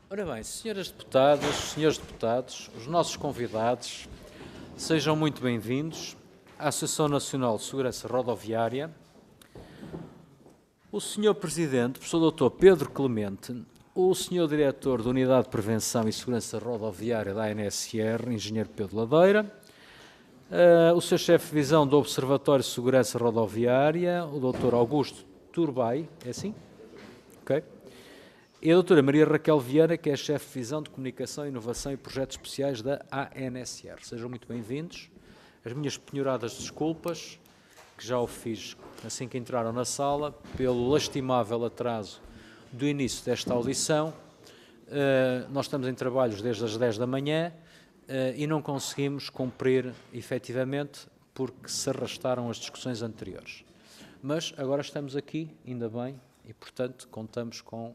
Ora bem, senhoras deputadas, senhores deputados, os nossos convidados, sejam muito bem-vindos à Associação Nacional de Segurança Rodoviária. O senhor Presidente, professor Dr. Pedro Clemente, o senhor Diretor da Unidade de Prevenção e Segurança Rodoviária da ANSR, Engenheiro Pedro Ladeira, o seu chefe de divisão do Observatório de Segurança Rodoviária, o Dr. Augusto Turbay, é assim? Ok. E a doutora Maria Raquel Vieira, que é chefe de divisão de Comunicação, Inovação e Projetos Especiais da ANSR. Sejam muito bem-vindos. As minhas penhoradas desculpas, que já o fiz assim que entraram na sala, pelo lastimável atraso do início desta audição. Nós estamos em trabalhos desde as 10 da manhã e não conseguimos cumprir efetivamente porque se arrastaram as discussões anteriores. Mas agora estamos aqui, ainda bem, e portanto contamos com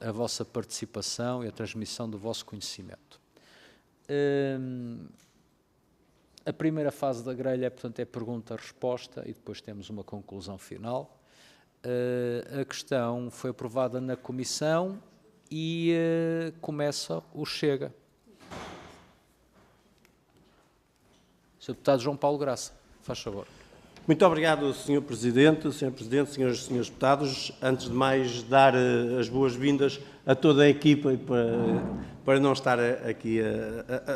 a vossa participação e a transmissão do vosso conhecimento. A primeira fase da grelha, portanto, é pergunta-resposta e depois temos uma conclusão final. A questão foi aprovada na comissão e começa o Chega. Sr. Deputado João Paulo Graça, faz favor. Muito obrigado, Sr. Presidente, senhores e senhores deputados. Antes de mais, dar as boas-vindas a toda a equipa e para não estar aqui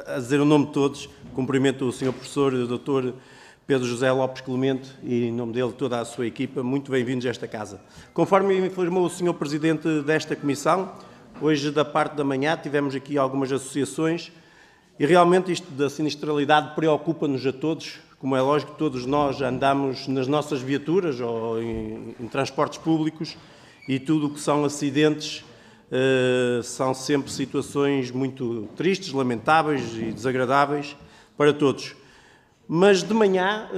a dizer o nome de todos, cumprimento o Sr. Professor Dr. Pedro José Lopes Clemente e, em nome dele, toda a sua equipa, muito bem-vindos a esta casa. Conforme informou o Sr. Presidente desta Comissão, hoje, da parte da manhã, tivemos aqui algumas associações e realmente isto da sinistralidade preocupa-nos a todos. Como é lógico, todos nós andamos nas nossas viaturas ou em transportes públicos e tudo o que são acidentes são sempre situações muito tristes, lamentáveis e desagradáveis para todos. Mas de manhã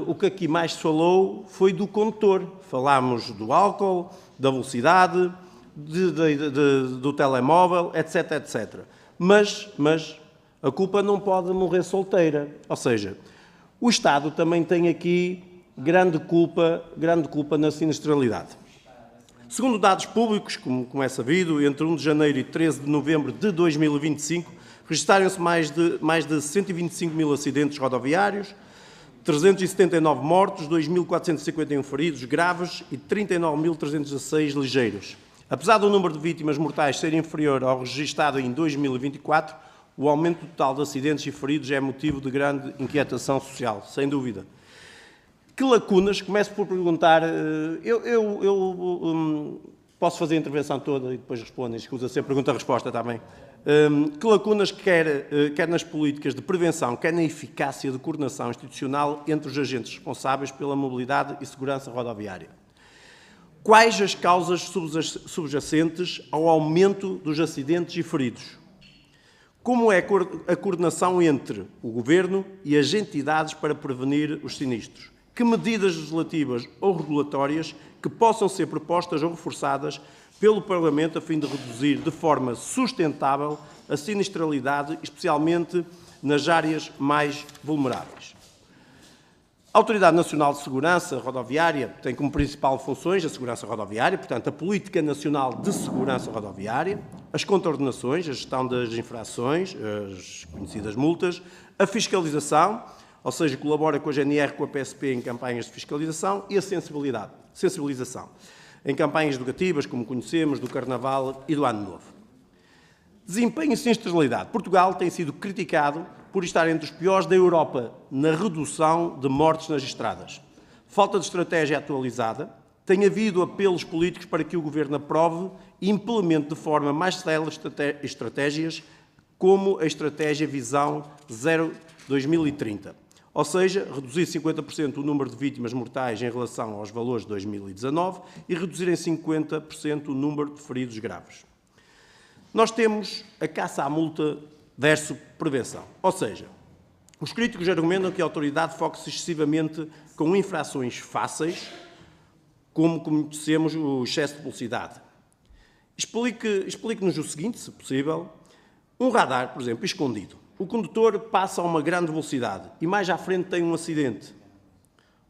o que aqui mais se falou foi do condutor. Falámos do álcool, da velocidade, do telemóvel, etc, etc. Mas a culpa não pode morrer solteira, ou seja, o Estado também tem aqui grande culpa na sinistralidade. Segundo dados públicos, como é sabido, entre 1 de janeiro e 13 de novembro de 2025, registaram-se mais de 125 mil acidentes rodoviários, 379 mortos, 2.451 feridos graves e 39.316 ligeiros. Apesar do número de vítimas mortais ser inferior ao registado em 2024, o aumento total de acidentes e feridos é motivo de grande inquietação social, sem dúvida. Que lacunas, começo por perguntar, posso fazer a intervenção toda e depois respondo, escusa ser pergunta-resposta também. Que lacunas quer nas políticas de prevenção, quer na eficácia de coordenação institucional entre os agentes responsáveis pela mobilidade e segurança rodoviária? Quais as causas subjacentes ao aumento dos acidentes e feridos? Como é a coordenação entre o Governo e as entidades para prevenir os sinistros? Que medidas legislativas ou regulatórias que possam ser propostas ou reforçadas pelo Parlamento a fim de reduzir de forma sustentável a sinistralidade, especialmente nas áreas mais vulneráveis? A Autoridade Nacional de Segurança Rodoviária tem como principal funções a segurança rodoviária, portanto, a Política Nacional de Segurança Rodoviária, as contraordenações, a gestão das infrações, as conhecidas multas, a fiscalização, ou seja, colabora com a GNR, com a PSP em campanhas de fiscalização e a sensibilização, em campanhas educativas, como conhecemos, do Carnaval e do Ano Novo. Desempenho e sinistralidade. Portugal tem sido criticado por estar entre os piores da Europa na redução de mortes nas estradas. Falta de estratégia atualizada. Tem havido apelos políticos para que o Governo aprove e implemente de forma mais célere estratégias como a Estratégia Visão 2030. Ou seja, reduzir 50% o número de vítimas mortais em relação aos valores de 2019 e reduzir em 50% o número de feridos graves. Nós temos a caça à multa versus prevenção. Ou seja, os críticos argumentam que a autoridade foca-se excessivamente com infrações fáceis, como conhecemos o excesso de velocidade. Explique-nos o seguinte, se possível. Um radar, por exemplo, escondido. O condutor passa a uma grande velocidade e mais à frente tem um acidente.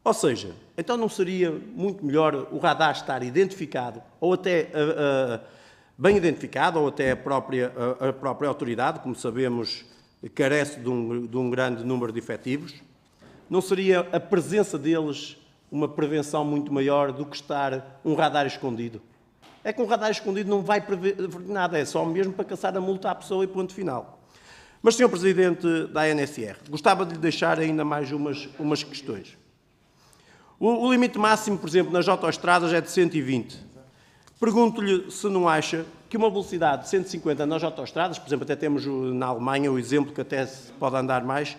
Ou seja, então não seria muito melhor o radar estar identificado ou até bem identificado, ou até a própria autoridade, como sabemos, carece de um grande número de efetivos? Não seria a presença deles uma prevenção muito maior do que estar um radar escondido? É que um radar escondido não vai prever nada, é só mesmo para caçar a multa à pessoa e ponto final. Mas, Sr. Presidente da ANSR, gostava de lhe deixar ainda mais umas questões. O limite máximo, por exemplo, nas autoestradas é de 120. Pergunto-lhe se não acha que uma velocidade de 150 nas autoestradas, por exemplo, até temos na Alemanha o exemplo que até se pode andar mais,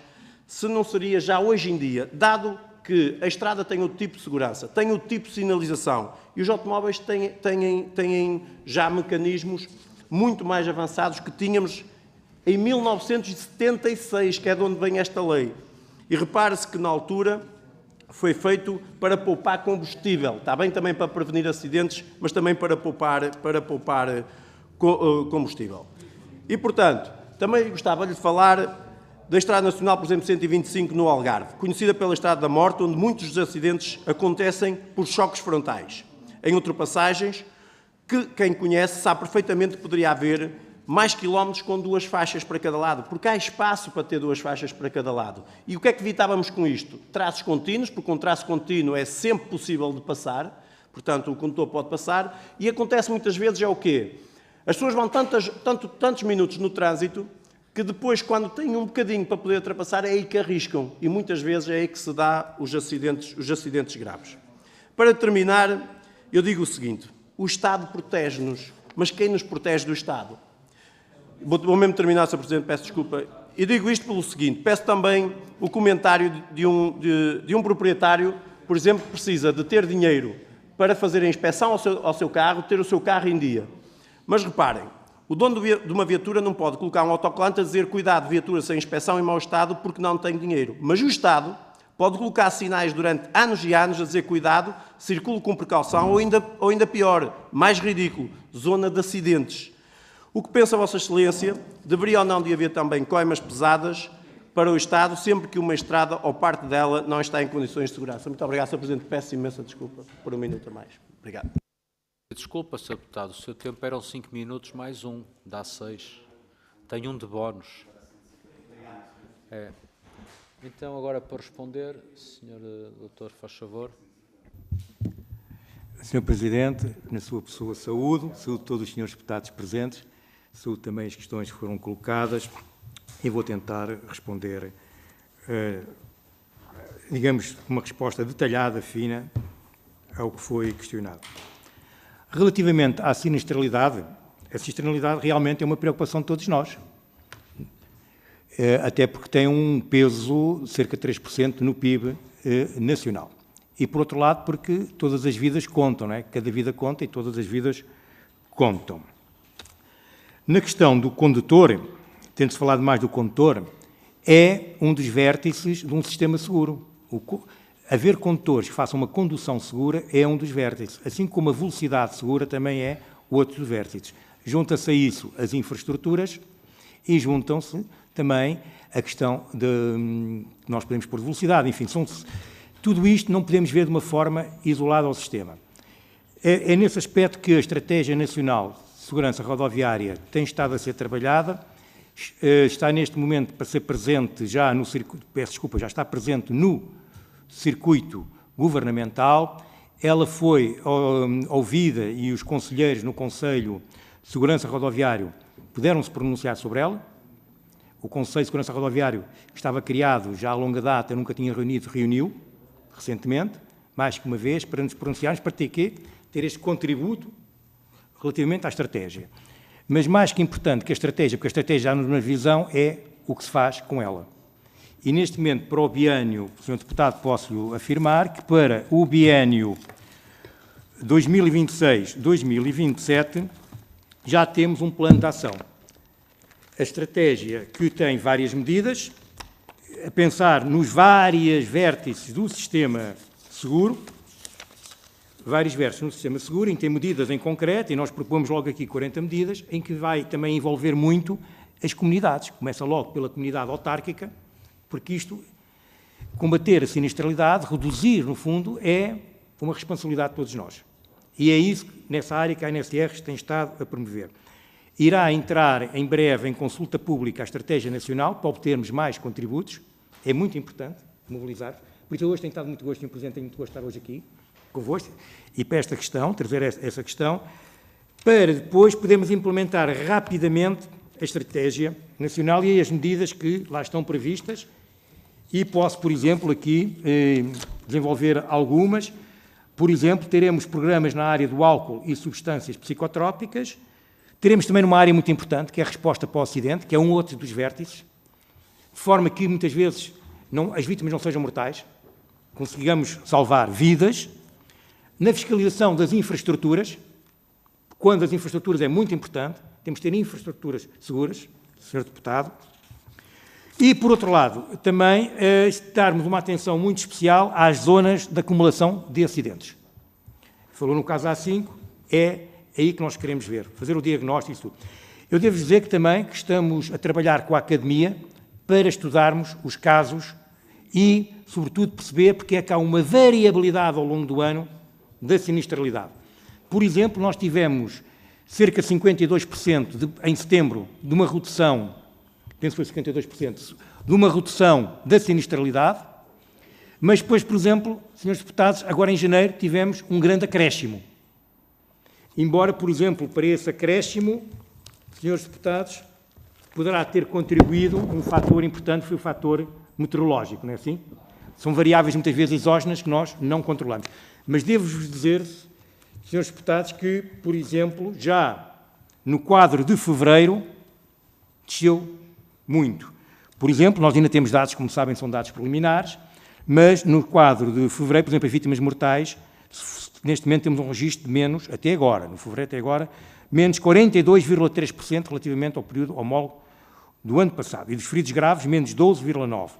se não seria já hoje em dia, dado que a estrada tem outro tipo de segurança, tem outro tipo de sinalização e os automóveis têm já mecanismos muito mais avançados que tínhamos em 1976, que é de onde vem esta lei. E repare-se que na altura foi feito para poupar combustível, está bem também para prevenir acidentes, mas também para poupar combustível. E, portanto, também gostava de falar da Estrada Nacional, por exemplo, 125 no Algarve, conhecida pela Estrada da Morte, onde muitos dos acidentes acontecem por choques frontais, em ultrapassagens, que quem conhece sabe perfeitamente que poderia haver mais quilómetros com 2 faixas para cada lado, porque há espaço para ter 2 faixas para cada lado. E o que é que evitávamos com isto? Traços contínuos, porque um traço contínuo é sempre possível de passar, portanto o condutor pode passar, e acontece muitas vezes é o quê? As pessoas vão tantos minutos no trânsito que depois, quando têm um bocadinho para poder ultrapassar, é aí que arriscam. E muitas vezes é aí que se dá os acidentes graves. Para terminar, eu digo o seguinte: o Estado protege-nos, mas quem nos protege do Estado? Vou mesmo terminar, Sr. Presidente, peço desculpa. E digo isto pelo seguinte: peço também o comentário de um proprietário, por exemplo, que precisa de ter dinheiro para fazer a inspeção ao seu carro, ter o seu carro em dia. Mas reparem, o dono de uma viatura não pode colocar um autocolante a dizer cuidado, viatura sem inspeção em mau estado porque não tem dinheiro. Mas o Estado pode colocar sinais durante anos e anos a dizer cuidado, circule com precaução ou ainda pior, mais ridículo, zona de acidentes. O que pensa Vossa Excelência? Deveria ou não de haver também coimas pesadas para o Estado sempre que uma estrada ou parte dela não está em condições de segurança? Muito obrigado, Sr. Presidente. Peço imensa desculpa por um minuto a mais. Obrigado. Desculpa, Sr. Deputado, o seu tempo eram 5 minutos mais 1, dá 6. Tenho um de bónus. É. Então, agora para responder, Sr. Doutor, faz favor. Sr. Presidente, na sua pessoa saúdo todos os senhores deputados presentes, saúdo também as questões que foram colocadas e vou tentar responder, digamos, uma resposta detalhada, fina, ao que foi questionado. Relativamente à sinistralidade, a sinistralidade realmente é uma preocupação de todos nós, até porque tem um peso de cerca de 3% no PIB nacional. E, por outro lado, porque todas as vidas contam, não é? Cada vida conta e todas as vidas contam. Na questão do condutor, tendo-se falado mais do condutor, é um dos vértices de um sistema seguro. Haver condutores que façam uma condução segura é um dos vértices, assim como a velocidade segura também é outro dos vértices. Junta-se a isso as infraestruturas e juntam-se também a questão de nós podemos pôr velocidade, enfim, tudo isto não podemos ver de uma forma isolada ao sistema. É nesse aspecto que a Estratégia Nacional de Segurança Rodoviária tem estado a ser trabalhada, está neste momento para ser presente já no circuito, já está presente no circuito governamental. Ela foi ouvida e os conselheiros no Conselho de Segurança Rodoviário puderam se pronunciar sobre ela. O Conselho de Segurança Rodoviário, que estava criado já há longa data, nunca tinha reuniu recentemente, mais que uma vez, para nos pronunciarmos, para ter este contributo relativamente à estratégia. Mas mais que importante que a estratégia, porque a estratégia já numa visão é o que se faz com ela. E neste momento, para o biênio, Sr. Deputado, posso afirmar que para o biênio 2026-2027 já temos um plano de ação. A estratégia que tem várias medidas, a pensar nos vários vértices do sistema seguro, em que tem medidas em concreto, e nós propomos logo aqui 40 medidas, em que vai também envolver muito as comunidades. Começa logo pela comunidade autárquica, porque isto, combater a sinistralidade, reduzir, no fundo, é uma responsabilidade de todos nós. E é isso, nessa área, que a ANSR tem estado a promover. Irá entrar em breve em consulta pública a Estratégia Nacional para obtermos mais contributos. É muito importante mobilizar. Por isso, eu hoje tenho estado muito gosto, Sr. Presidente, tenho muito gosto de estar hoje aqui convosco e para esta questão, trazer essa questão, para depois podermos implementar rapidamente a Estratégia Nacional e as medidas que lá estão previstas. E posso, por exemplo, aqui desenvolver algumas. Por exemplo, teremos programas na área do álcool e substâncias psicotrópicas. Teremos também numa área muito importante, que é a resposta para o acidente, que é um outro dos vértices, de forma que muitas vezes as vítimas não sejam mortais, consigamos salvar vidas. Na fiscalização das infraestruturas, quando as infraestruturas é muito importante, temos que ter infraestruturas seguras, Sr. Deputado. E, por outro lado, também darmos uma atenção muito especial às zonas de acumulação de acidentes. Falou no caso A5, é aí que nós queremos ver, fazer o diagnóstico e isso tudo. Eu devo dizer que também que estamos a trabalhar com a Academia para estudarmos os casos e, sobretudo, perceber porque é que há uma variabilidade ao longo do ano da sinistralidade. Por exemplo, nós tivemos cerca de 52% em setembro de uma redução, penso que foi 52%, de uma redução da sinistralidade, mas depois, por exemplo, senhores deputados, agora em janeiro tivemos um grande acréscimo. Embora, por exemplo, para esse acréscimo, senhores deputados, poderá ter contribuído um fator importante, foi o fator meteorológico, não é assim? São variáveis muitas vezes exógenas que nós não controlamos. Mas devo-vos dizer, senhores deputados, que, por exemplo, já no quadro de fevereiro, desceu muito. Por exemplo, nós ainda temos dados, como sabem, são dados preliminares, mas no quadro de fevereiro, por exemplo, as vítimas mortais, neste momento temos um registro de menos, até agora, no fevereiro até agora, menos 42,3% relativamente ao período homólogo do ano passado. E dos feridos graves, menos 12,9%.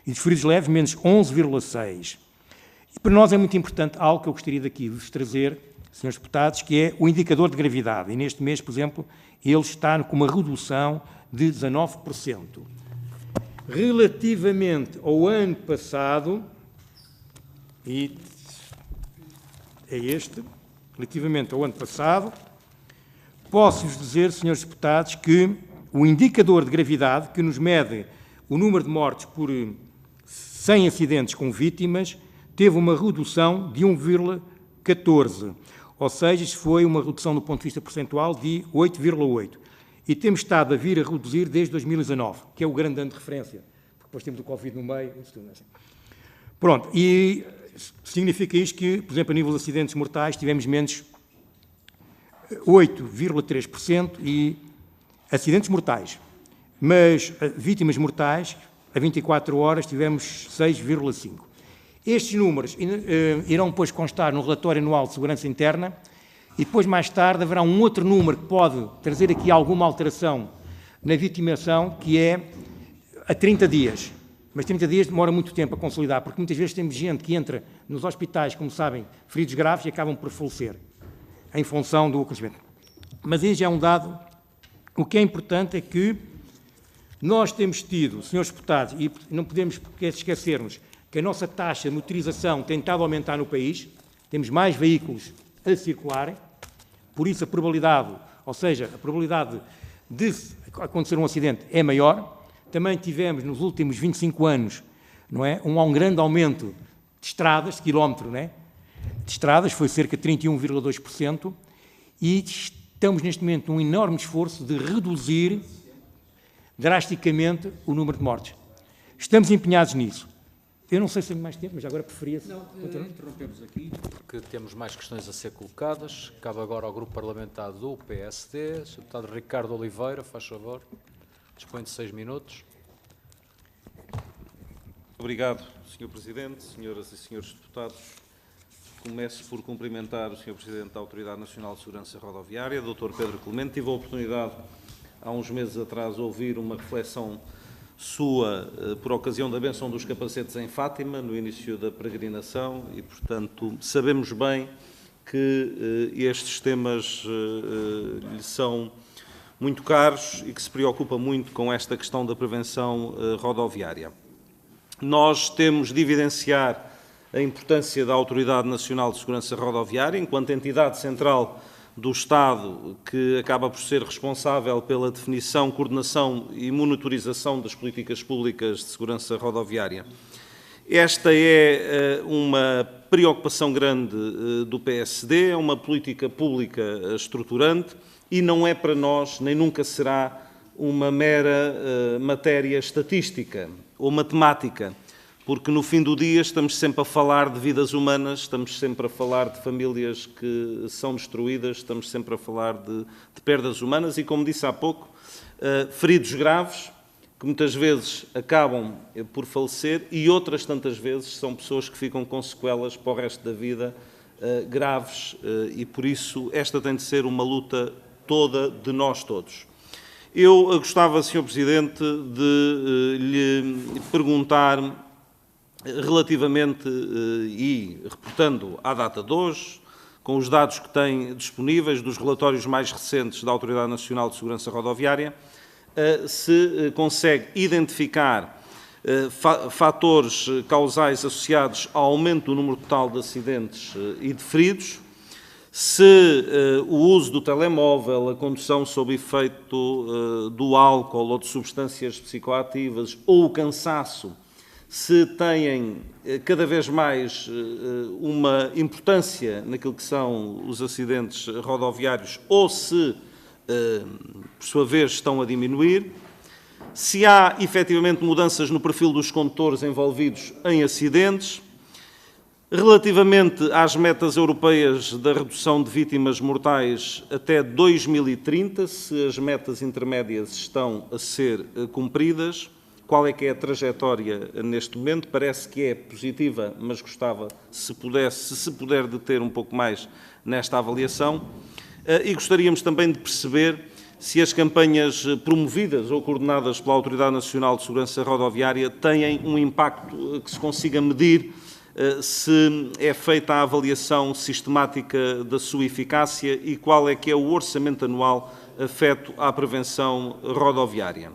E dos feridos leves, menos 11,6%. E para nós é muito importante algo que eu gostaria daqui de vos trazer, senhores deputados, que é o indicador de gravidade. E neste mês, por exemplo, ele está com uma redução de 19%. Relativamente ao ano passado, e é este, relativamente ao ano passado, posso-vos dizer, senhores deputados, que o indicador de gravidade, que nos mede o número de mortes por 100 acidentes com vítimas, teve uma redução de 1,14, ou seja, isto foi uma redução do ponto de vista percentual de 8,8. E temos estado a vir a reduzir desde 2019, que é o grande ano de referência, porque depois temos o Covid no meio, isso tudo, não é assim? Pronto, e significa isto que, por exemplo, a nível de acidentes mortais, tivemos menos 8,3% e acidentes mortais, mas vítimas mortais, a 24 horas, tivemos 6,5%. Estes números irão depois constar no relatório anual de segurança interna e depois, mais tarde, haverá um outro número que pode trazer aqui alguma alteração na vitimação, que é a 30 dias. Mas 30 dias demora muito tempo a consolidar, porque muitas vezes temos gente que entra nos hospitais, como sabem, feridos graves e acabam por falecer, em função do acontecimento. Mas este é um dado. O que é importante é que nós temos tido, senhores deputados, e não podemos esquecermos que a nossa taxa de motorização tem estado a aumentar no país, temos mais veículos a circularem, por isso a probabilidade, ou seja, a probabilidade de acontecer um acidente é maior. Também tivemos nos últimos 25 anos, não é, um grande aumento de estradas, de quilómetro, não é? De estradas, foi cerca de 31,2%, e estamos neste momento num enorme esforço de reduzir drasticamente o número de mortes. Estamos empenhados nisso. Eu não sei se tenho mais tempo, mas agora preferia... Não, interrompemos aqui, porque temos mais questões a ser colocadas. Cabe agora ao Grupo Parlamentar do PSD. Sr. Deputado Ricardo Oliveira, faz favor. Dispõe de 6 minutos. Obrigado, Sr. Presidente, senhoras e senhores deputados. Começo por cumprimentar o Sr. Presidente da Autoridade Nacional de Segurança Rodoviária, Dr. Pedro Clemente. Tive a oportunidade, há uns meses atrás, de ouvir uma reflexão sua por ocasião da benção dos capacetes em Fátima, no início da peregrinação, e, portanto, sabemos bem que estes temas lhe são muito caros e que se preocupa muito com esta questão da prevenção rodoviária. Nós temos de evidenciar a importância da Autoridade Nacional de Segurança Rodoviária, enquanto entidade central do Estado, que acaba por ser responsável pela definição, coordenação e monitorização das políticas públicas de segurança rodoviária. Esta é uma preocupação grande do PSD, é uma política pública estruturante e não é para nós, nem nunca será, uma mera matéria estatística ou matemática, porque no fim do dia estamos sempre a falar de vidas humanas, estamos sempre a falar de famílias que são destruídas, estamos sempre a falar de perdas humanas e, como disse há pouco, feridos graves, que muitas vezes acabam por falecer e outras tantas vezes são pessoas que ficam com sequelas para o resto da vida graves e, por isso, esta tem de ser uma luta toda de nós todos. Eu gostava, Sr. Presidente, de lhe perguntar relativamente, e reportando à data de hoje, com os dados que tem disponíveis dos relatórios mais recentes da Autoridade Nacional de Segurança Rodoviária, se consegue identificar fatores causais associados ao aumento do número total de acidentes e de feridos, se o uso do telemóvel, a condução sob efeito do álcool ou de substâncias psicoativas ou o cansaço, se têm cada vez mais uma importância naquilo que são os acidentes rodoviários ou se, por sua vez, estão a diminuir, se há efetivamente mudanças no perfil dos condutores envolvidos em acidentes, relativamente às metas europeias da redução de vítimas mortais até 2030, se as metas intermédias estão a ser cumpridas, qual é que é a trajetória neste momento? Parece que é positiva, mas gostava, se puder, deter um pouco mais nesta avaliação. E gostaríamos também de perceber se as campanhas promovidas ou coordenadas pela Autoridade Nacional de Segurança Rodoviária têm um impacto que se consiga medir, se é feita a avaliação sistemática da sua eficácia e qual é que é o orçamento anual afeto à prevenção rodoviária.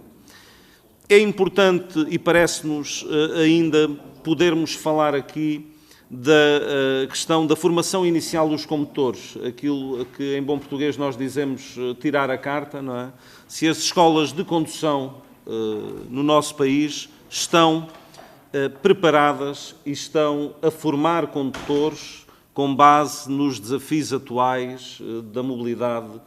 É importante e parece-nos ainda podermos falar aqui da questão da formação inicial dos condutores, aquilo que em bom português nós dizemos tirar a carta, não é? Se as escolas de condução no nosso país estão preparadas e estão a formar condutores com base nos desafios atuais da mobilidade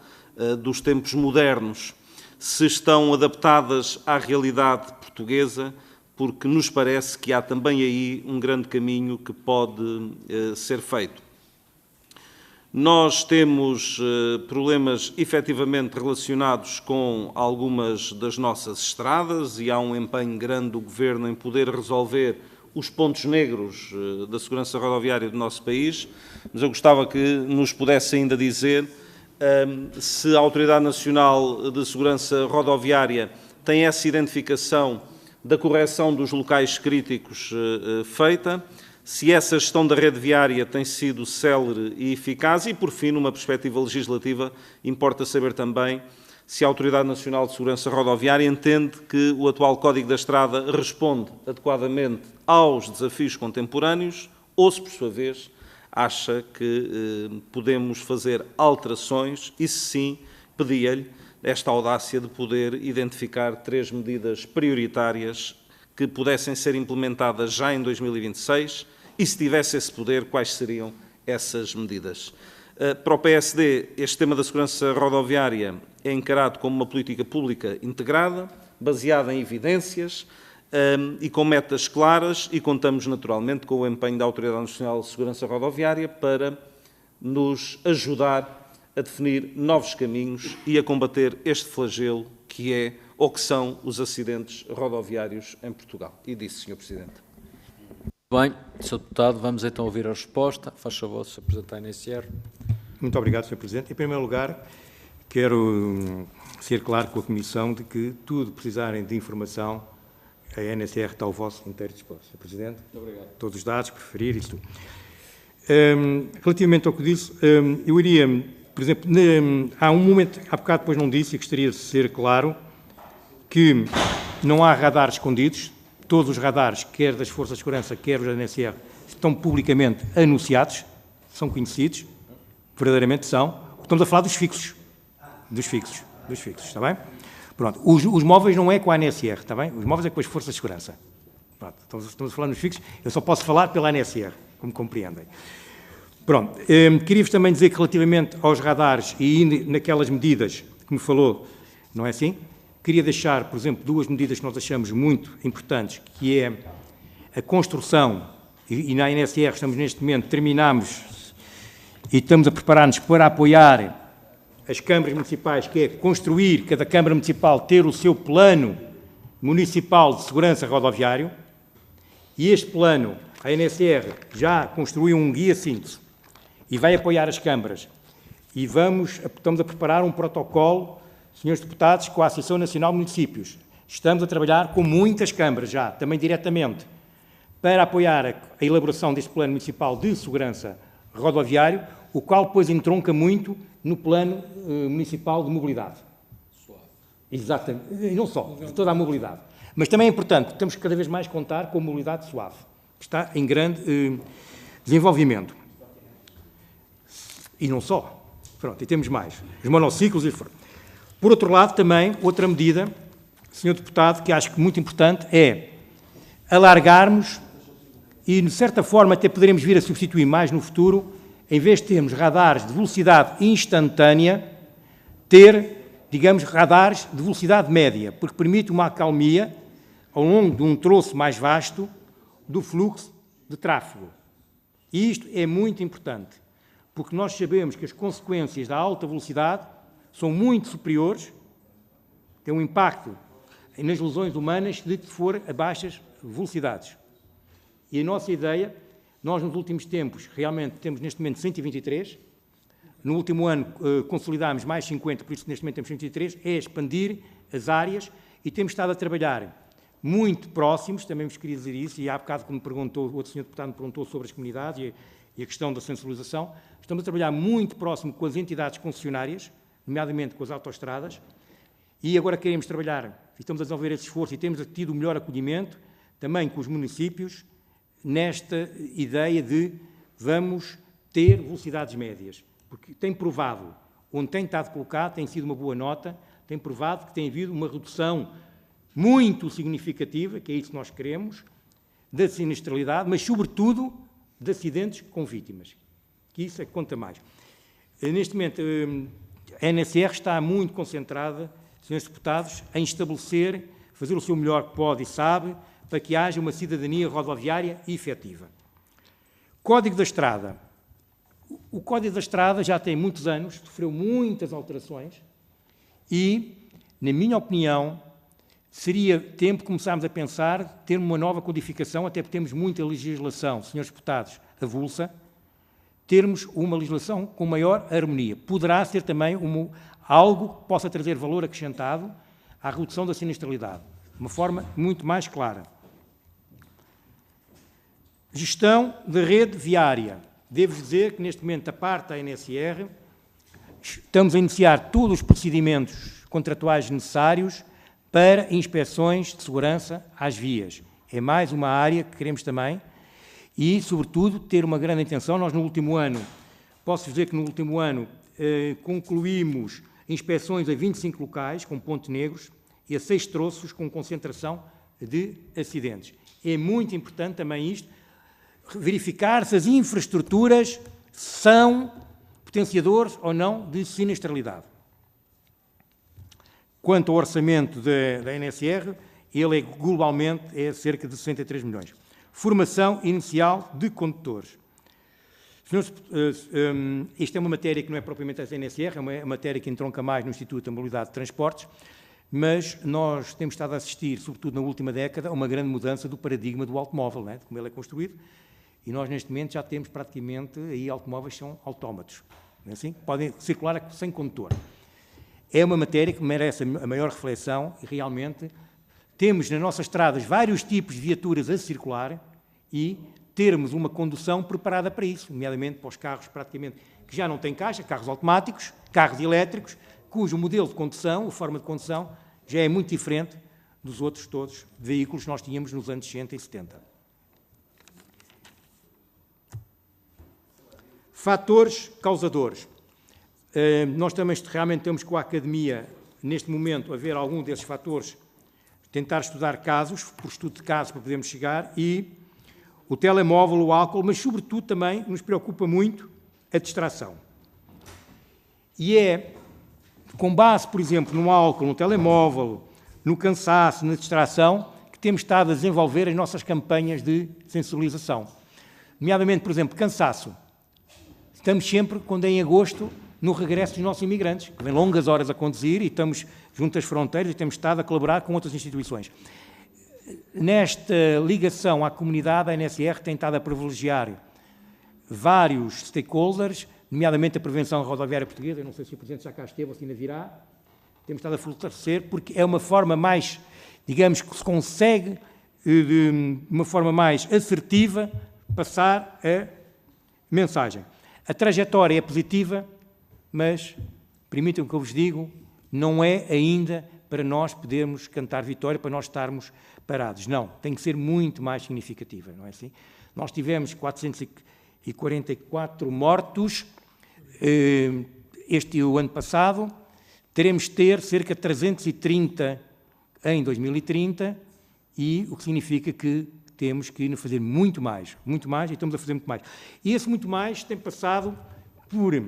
dos tempos modernos, se estão adaptadas à realidade portuguesa, porque nos parece que há também aí um grande caminho que pode ser feito. Nós temos problemas efetivamente relacionados com algumas das nossas estradas e há um empenho grande do Governo em poder resolver os pontos negros da segurança rodoviária do nosso país, mas eu gostava que nos pudesse ainda dizer se a Autoridade Nacional de Segurança Rodoviária tem essa identificação da correção dos locais críticos feita, se essa gestão da rede viária tem sido célere e eficaz e, por fim, numa perspectiva legislativa, importa saber também se a Autoridade Nacional de Segurança Rodoviária entende que o atual Código da Estrada responde adequadamente aos desafios contemporâneos ou se, por sua vez, acha que podemos fazer alterações e, se sim, pedia-lhe esta audácia de poder identificar 3 medidas prioritárias que pudessem ser implementadas já em 2026 e, se tivesse esse poder, quais seriam essas medidas. Para o PSD, este tema da segurança rodoviária é encarado como uma política pública integrada, baseada em evidências, e com metas claras e contamos naturalmente com o empenho da Autoridade Nacional de Segurança Rodoviária para nos ajudar a definir novos caminhos e a combater este flagelo que é ou que são os acidentes rodoviários em Portugal. E disse, Sr. Presidente. Bem, Sr. Deputado, vamos então ouvir a resposta. Faz favor, Sr. Presidente da NSR. Muito obrigado, Sr. Presidente. Em primeiro lugar, quero ser claro com a Comissão de que tudo precisarem de informação, a NSR está ao vosso inteiro dispor. Sr. Presidente, muito obrigado. Todos os dados, preferir, isso tudo. Relativamente ao que disse, eu iria, por exemplo, há um momento, há bocado depois não disse, e gostaria de ser claro, que não há radares escondidos, todos os radares, quer das Forças de Segurança, quer os da NSR, estão publicamente anunciados, são conhecidos, verdadeiramente são. Estamos a falar dos fixos. Dos fixos, está bem? Pronto, os móveis não é com a ANSR, está bem? Os móveis é com as forças de segurança. Pronto, estamos a falar nos fixos, eu só posso falar pela ANSR, como compreendem. Pronto, queria-vos também dizer que relativamente aos radares e naquelas medidas que me falou, não é assim? Queria deixar, por exemplo, duas medidas que nós achamos muito importantes, que é a construção, e na ANSR estamos neste momento, terminamos e estamos a preparar-nos para apoiar as câmaras municipais, que é construir, cada Câmara Municipal ter o seu plano municipal de segurança rodoviário, e este plano, a ANSR já construiu um guia síntese e vai apoiar as câmaras, e estamos a preparar um protocolo, senhores deputados, com a Associação Nacional de Municípios. Estamos a trabalhar com muitas câmaras já, também diretamente, para apoiar a elaboração deste plano municipal de segurança rodoviário, o qual depois entronca muito no plano municipal de mobilidade. Suave. Exatamente, e não só, de toda a mobilidade. Mas também é importante, temos que cada vez mais contar com a mobilidade suave, que está em grande desenvolvimento. E não só. Pronto, e temos mais. Os monociclos e... Por outro lado, também, outra medida, senhor deputado, que acho que muito importante, é alargarmos e, de certa forma, até poderemos vir a substituir mais no futuro, em vez de termos radares de velocidade instantânea, ter, digamos, radares de velocidade média, porque permite uma acalmia ao longo de um troço mais vasto do fluxo de tráfego. E isto é muito importante, porque nós sabemos que as consequências da alta velocidade são muito superiores, têm um impacto nas lesões humanas de que for a baixas velocidades. E a nossa ideia, nós nos últimos tempos, realmente temos neste momento 123, no último ano consolidámos mais 50, por isso neste momento temos 123, é expandir as áreas e temos estado a trabalhar muito próximos, também vos queria dizer isso, e há bocado que me perguntou, o outro senhor deputado me perguntou sobre as comunidades e a questão da sensibilização, estamos a trabalhar muito próximo com as entidades concessionárias, nomeadamente com as autoestradas, e agora queremos trabalhar, e estamos a desenvolver esse esforço, e temos tido o melhor acolhimento, também com os municípios, nesta ideia de vamos ter velocidades médias, porque tem provado, onde tem estado colocado, tem sido uma boa nota, tem provado que tem havido uma redução muito significativa, que é isso que nós queremos, da sinistralidade, mas sobretudo de acidentes com vítimas, que isso é que conta mais. Neste momento, a ANSR está muito concentrada, senhores deputados, em estabelecer, fazer o seu melhor que pode e sabe, para que haja uma cidadania rodoviária efetiva. Código da Estrada. O Código da Estrada já tem muitos anos, sofreu muitas alterações e, na minha opinião, seria tempo de começarmos a pensar ter uma nova codificação, até porque temos muita legislação, senhores deputados, avulsa, termos uma legislação com maior harmonia. Poderá ser também algo que possa trazer valor acrescentado à redução da sinistralidade, de uma forma muito mais clara. Gestão da rede viária. Devo dizer que, neste momento, da parte da ANSR, estamos a iniciar todos os procedimentos contratuais necessários para inspeções de segurança às vias. É mais uma área que queremos também e, sobretudo, ter uma grande atenção. Nós, no último ano, posso dizer que no último ano concluímos inspeções a 25 locais com pontos negros e a 6 troços com concentração de acidentes. É muito importante também isto, verificar se as infraestruturas são potenciadores ou não de sinistralidade. Quanto ao orçamento da ANSR, ele é globalmente cerca de 63 milhões. Formação inicial de condutores. Senhores, isto é uma matéria que não é propriamente da ANSR, é uma matéria que entronca mais no Instituto da Mobilidade de Transportes, mas nós temos estado a assistir, sobretudo na última década, a uma grande mudança do paradigma do automóvel, não é? De como ele é construído, e nós neste momento já temos praticamente, aí automóveis são autómatos, não é assim? Podem circular sem condutor. É uma matéria que merece a maior reflexão e realmente temos nas nossas estradas vários tipos de viaturas a circular e termos uma condução preparada para isso, nomeadamente para os carros praticamente que já não têm caixa, carros automáticos, carros elétricos, cujo modelo de condução, a forma de condução, já é muito diferente dos outros todos veículos que nós tínhamos nos anos 60 e 70. Fatores causadores. Nós também realmente temos com a Academia, neste momento, a ver algum desses fatores, tentar estudar casos, por estudo de casos para podermos chegar, e o telemóvel, o álcool, mas sobretudo também nos preocupa muito a distração. E é com base, por exemplo, no álcool, no telemóvel, no cansaço, na distração, que temos estado a desenvolver as nossas campanhas de sensibilização. Nomeadamente, por exemplo, cansaço. Estamos sempre, quando é em agosto, no regresso dos nossos imigrantes, que vêm longas horas a conduzir e estamos junto às fronteiras e temos estado a colaborar com outras instituições. Nesta ligação à comunidade, a ANSR tem estado a privilegiar vários stakeholders, nomeadamente a prevenção rodoviária portuguesa, eu não sei se o Presidente já cá esteve ou se ainda virá, temos estado a fortalecer, porque é uma forma mais, digamos, que se consegue, de uma forma mais assertiva, passar a mensagem. A trajetória é positiva, mas, permitam que eu vos digo, não é ainda para nós podermos cantar vitória, para nós estarmos parados. Não, tem que ser muito mais significativa, não é assim? Nós tivemos 444 mortos o ano passado, teremos de ter cerca de 330 em 2030, e o que significa que temos que fazer muito mais, e estamos a fazer muito mais. E esse muito mais tem passado por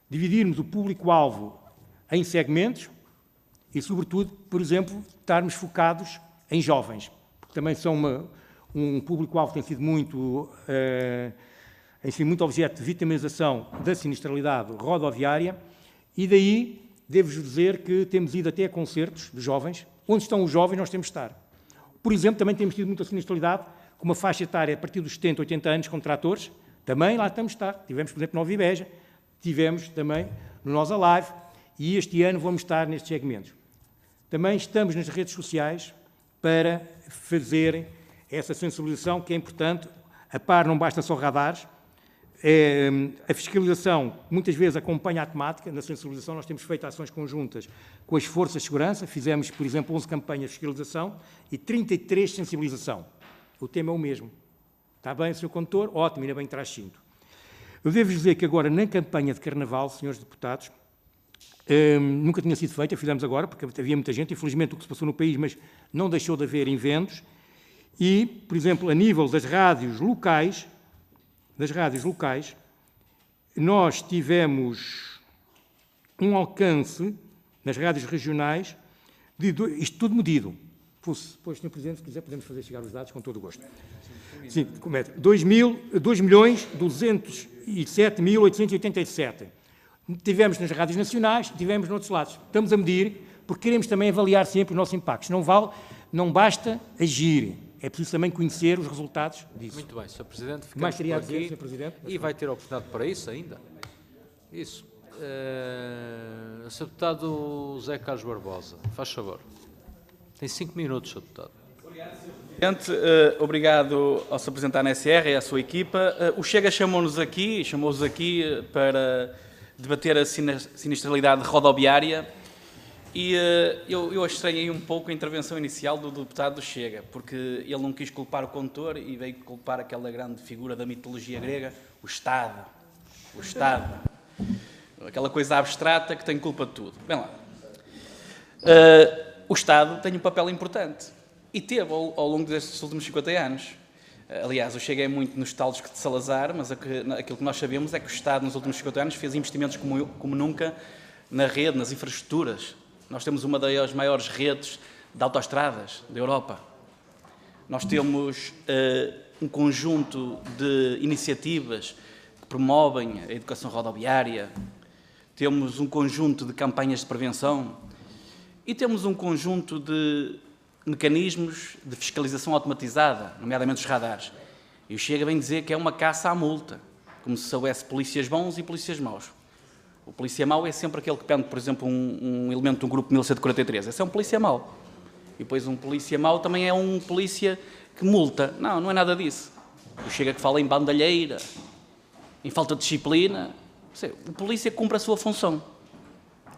dividirmos o público-alvo em segmentos e, sobretudo, por exemplo, estarmos focados em jovens, porque também são um público-alvo que tem sido muito objeto de vitimização da sinistralidade rodoviária, e daí devo-vos dizer que temos ido até a concertos de jovens. Onde estão os jovens, nós temos de estar. Por exemplo, também temos tido muita sinistralidade, com uma faixa etária a partir dos 70, 80 anos com tratores, também lá estamos de estar. Tivemos, por exemplo, no Nova Ibeja, tivemos também no Nós Alive, e este ano vamos estar nestes segmentos. Também estamos nas redes sociais para fazer essa sensibilização, que é importante. A par não basta só radares, a fiscalização muitas vezes acompanha a temática. Na sensibilização nós temos feito ações conjuntas com as forças de segurança, fizemos, por exemplo, 11 campanhas de fiscalização e 33 de sensibilização. O tema é o mesmo. Está bem, Sr. Condutor? Ótimo, ainda bem que traz cinto. Eu devo dizer que agora, na campanha de Carnaval, senhores deputados, nunca tinha sido feita, fizemos agora, porque havia muita gente, infelizmente o que se passou no país, mas não deixou de haver inventos, e, por exemplo, a nível das rádios locais, nós tivemos um alcance nas rádios regionais, isto tudo medido. Pois, Sr. Presidente, se quiser, podemos fazer chegar os dados com todo o gosto. Sim, 2.207.887. Tivemos nas rádios nacionais, tivemos noutros lados. Estamos a medir, porque queremos também avaliar sempre os nossos impactos. Não basta agir, é preciso também conhecer os resultados disso. Muito bem, Sr. Presidente. Mais teria a por dizer, aqui. Sr. Presidente? E vai ter oportunidade para isso ainda. Isso. Sr. Deputado José Carlos Barbosa, faz favor. Tem 5 minutos, Sr. Deputado. Presidente, obrigado ao Sr. Presidente da ANSR e à sua equipa. O Chega chamou-os aqui para debater a sinistralidade rodoviária, e eu estranhei um pouco a intervenção inicial do deputado do Chega, porque ele não quis culpar o condutor e veio culpar aquela grande figura da mitologia grega, o Estado. Aquela coisa abstrata que tem culpa de tudo. Bem lá. O Estado tem um papel importante e teve ao longo destes últimos 50 anos. Aliás, o Chega é muito nostálgico de Salazar, mas aquilo que nós sabemos é que o Estado, nos últimos 50 anos, fez investimentos como nunca na rede, nas infraestruturas. Nós temos uma das maiores redes de autoestradas da Europa. Nós temos um conjunto de iniciativas que promovem a educação rodoviária, temos um conjunto de campanhas de prevenção e temos um conjunto de mecanismos de fiscalização automatizada, nomeadamente os radares. E o Chega vem dizer que é uma caça à multa, como se houvesse polícias bons e polícias maus. O polícia mau é sempre aquele que pede, por exemplo, um elemento de um grupo 1143. Esse é um polícia mau. E depois um polícia mau também é um polícia que multa. Não é nada disso. O Chega que fala em bandalheira, em falta de disciplina. O polícia cumpre a sua função.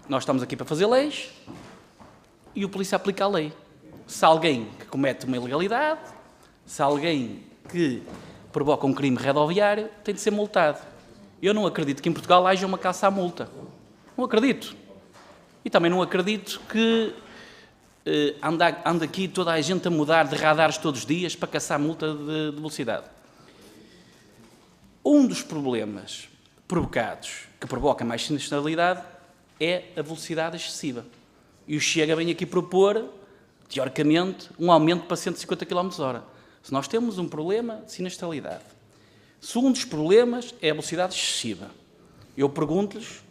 Nós estamos aqui para fazer leis e o polícia aplica a lei. Se alguém que comete uma ilegalidade, se alguém que provoca um crime rodoviário, tem de ser multado. Eu não acredito que em Portugal haja uma caça à multa. Não acredito. E também não acredito que anda aqui toda a gente a mudar de radares todos os dias para caçar multa de velocidade. Um dos problemas que provoca mais sinistralidade é a velocidade excessiva. E o Chega vem aqui propor, teoricamente, um aumento para 150 km/h. Se nós temos um problema de sinistralidade, se um dos problemas é a velocidade excessiva, eu pergunto-lhes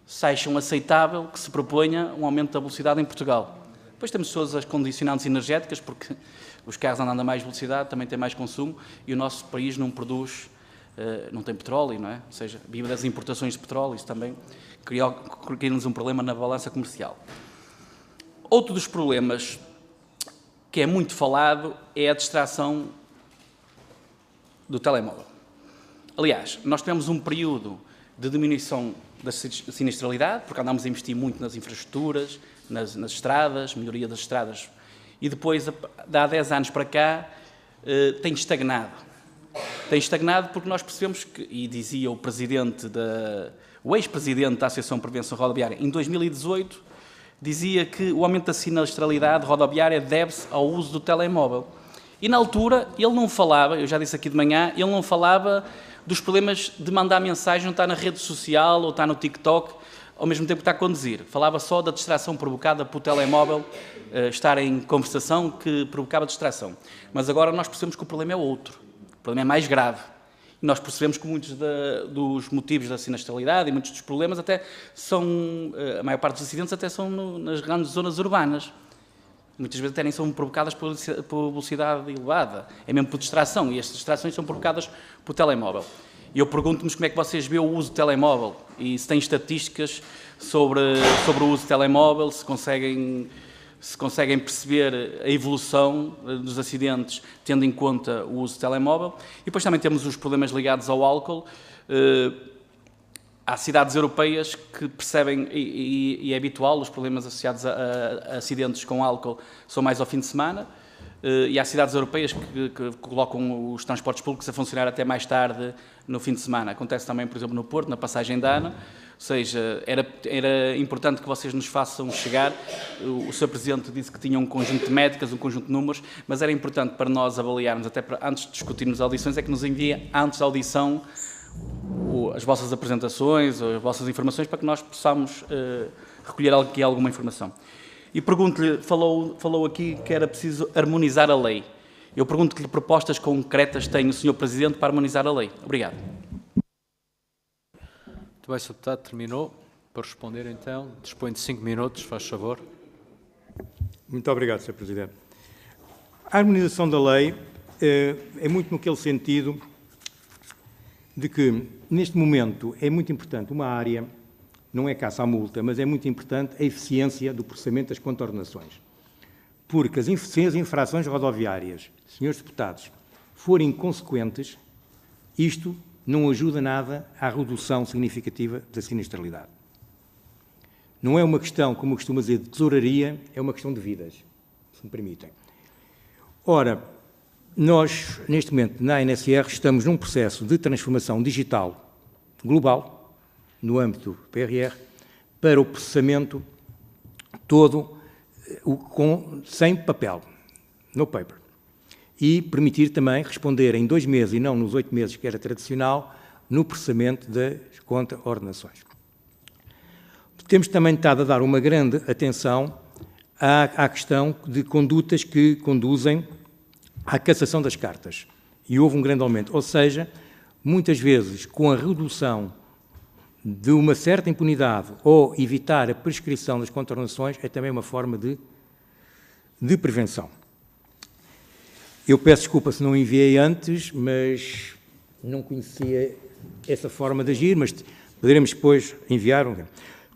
se acham aceitável que se proponha um aumento da velocidade em Portugal. Depois temos todas as condicionantes energéticas, porque os carros andando a mais velocidade também têm mais consumo e o nosso país não produz, não tem petróleo, não é? Ou seja, vive das importações de petróleo, isso também cria-nos um problema na balança comercial. Outro dos problemas que é muito falado é a distração do telemóvel. Aliás, nós tivemos um período de diminuição da sinistralidade, porque andámos a investir muito nas infraestruturas, nas estradas, melhoria das estradas, e depois, há 10 anos para cá, tem estagnado. Tem estagnado porque nós percebemos que, e dizia o ex-presidente da Associação de Prevenção Rodoviária, em 2018, dizia que o aumento da sinistralidade rodoviária deve-se ao uso do telemóvel. E na altura, ele não falava, eu já disse aqui de manhã, ele não falava dos problemas de mandar mensagem, não está na rede social ou está no TikTok, ao mesmo tempo que está a conduzir. Falava só da distração provocada pelo telemóvel, estar em conversação, que provocava distração. Mas agora nós percebemos que o problema é outro. O problema é mais grave. E nós percebemos que muitos dos motivos da sinistralidade e muitos dos problemas até são, a maior parte dos acidentes até são nas grandes zonas urbanas. Muitas vezes até nem são provocadas por velocidade elevada, é mesmo por distração, e estas distrações são provocadas por telemóvel. E eu pergunto-me como é que vocês veem o uso do telemóvel e se têm estatísticas sobre o uso do telemóvel, se conseguem perceber a evolução dos acidentes tendo em conta o uso do telemóvel. E depois também temos os problemas ligados ao álcool. Há cidades europeias que percebem, e é habitual, os problemas associados a acidentes com álcool são mais ao fim de semana, e há cidades europeias que colocam os transportes públicos a funcionar até mais tarde no fim de semana. Acontece também, por exemplo, no Porto, na passagem de ano. Ou seja, era importante que vocês nos façam chegar. O Sr. Presidente disse que tinha um conjunto de métricas, um conjunto de números, mas era importante para nós avaliarmos, até antes de discutirmos audições, é que nos enviem antes da audição as vossas apresentações, as vossas informações, para que nós possamos recolher aqui alguma informação. E pergunto-lhe, falou aqui que era preciso harmonizar a lei. Eu pergunto que propostas concretas tem o Sr. Presidente para harmonizar a lei. Obrigado. Muito bem, Sr. Deputado, terminou. Para responder, então, dispõe de 5 minutos, faz favor. Muito obrigado, Sr. Presidente. A harmonização da lei é muito naquele sentido de que, neste momento, é muito importante uma área, não é caça à multa, mas é muito importante a eficiência do processamento das contornações. Porque se as infrações rodoviárias, senhores deputados, forem inconsequentes, isto não ajuda nada à redução significativa da sinistralidade. Não é uma questão, como eu costumo dizer, de tesouraria, é uma questão de vidas, se me permitem. Ora, nós, neste momento, na ANSR, estamos num processo de transformação digital global, no âmbito do PRR, para o processamento todo sem papel, no paper. E permitir também responder em 2 meses e não nos 8 meses que era tradicional, no processamento das contra-ordenações. Temos também estado a dar uma grande atenção à questão de condutas que conduzem à cassação das cartas. E houve um grande aumento. Ou seja, muitas vezes, com a redução de uma certa impunidade ou evitar a prescrição das contornações, é também uma forma de prevenção. Eu peço desculpa se não enviei antes, mas não conhecia essa forma de agir, mas poderemos depois enviar.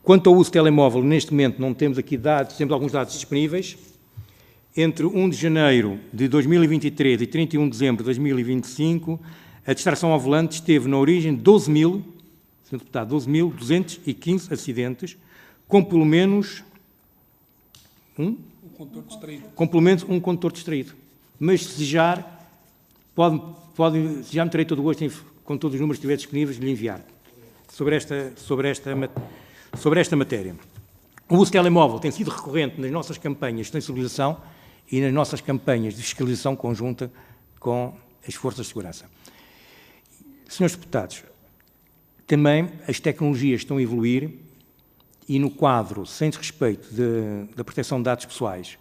Quanto ao uso do telemóvel, neste momento não temos aqui dados, temos alguns dados disponíveis. Entre 1 de janeiro de 2023 e 31 de dezembro de 2025, a distração ao volante esteve na origem de 12.215 acidentes, com pelo menos um condutor distraído. Mas, se desejar, pode, se já me terei todo o gosto, com todos os números que estiver disponíveis, de lhe enviar. sobre esta matéria. O uso de telemóvel tem sido recorrente nas nossas campanhas de sensibilização e nas nossas campanhas de fiscalização conjunta com as forças de segurança. Senhores deputados, também as tecnologias estão a evoluir e no quadro, sem desrespeito da proteção de dados pessoais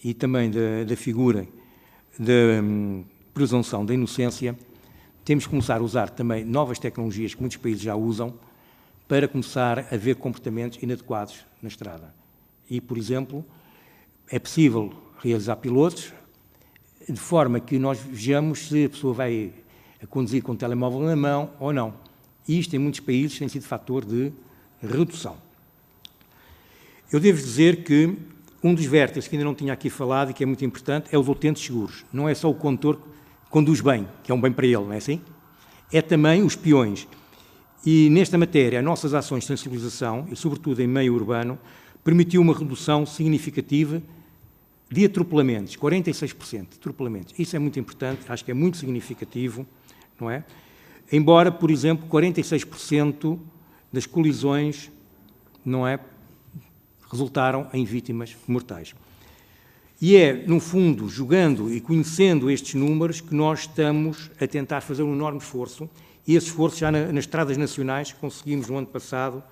e também da figura da presunção da inocência, temos que começar a usar também novas tecnologias que muitos países já usam para começar a ver comportamentos inadequados na estrada. E, por exemplo, é possível realizar pilotos de forma que nós vejamos se a pessoa vai a conduzir com o telemóvel na mão ou não. E isto, em muitos países, tem sido fator de redução. Eu devo dizer que um dos vértices que ainda não tinha aqui falado e que é muito importante é os utentes seguros. Não é só o condutor que conduz bem, que é um bem para ele, não é assim? É também os peões. E, nesta matéria, as nossas ações de sensibilização, e sobretudo em meio urbano, permitiu uma redução significativa de atropelamentos, 46% de atropelamentos. Isso é muito importante, acho que é muito significativo, não é? Embora, por exemplo, 46% das colisões, não é, resultaram em vítimas mortais. E é, no fundo, jogando e conhecendo estes números que nós estamos a tentar fazer um enorme esforço, e esse esforço já nas estradas nacionais conseguimos, no ano passado,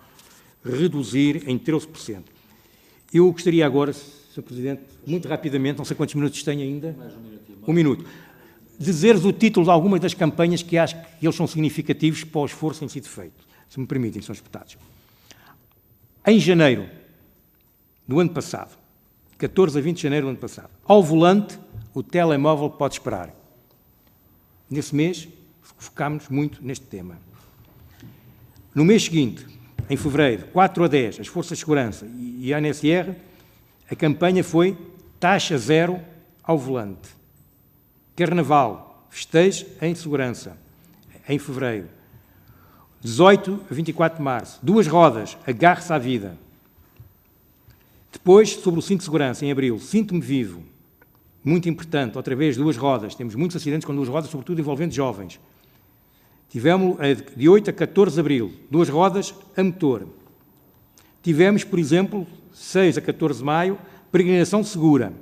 reduzir em 13%. Eu gostaria agora, Sr. Presidente, muito rapidamente, não sei quantos minutos tenho ainda. Mais um minuto. Um minuto. Dizer-vos o título de algumas das campanhas que acho que eles são significativos para o esforço que tem sido feito, se me permitem, Srs. Deputados. Em janeiro do ano passado, 14 a 20 de janeiro do ano passado, ao volante, o telemóvel pode esperar. Nesse mês, focámos muito neste tema. No mês seguinte, em fevereiro, 4 a 10, as Forças de Segurança e a ANSR, a campanha foi taxa zero ao volante. Carnaval, festejo em segurança, em fevereiro. 18 a 24 de março, 2 rodas, agarre-se à vida. Depois, sobre o cinto de segurança, em abril, sinto-me vivo. Muito importante, outra vez, 2 rodas. Temos muitos acidentes com 2 rodas, sobretudo envolvendo jovens. Tivemos de 8 a 14 de abril, 2 rodas a motor. Tivemos, por exemplo, 6 a 14 de maio, peregrinação segura.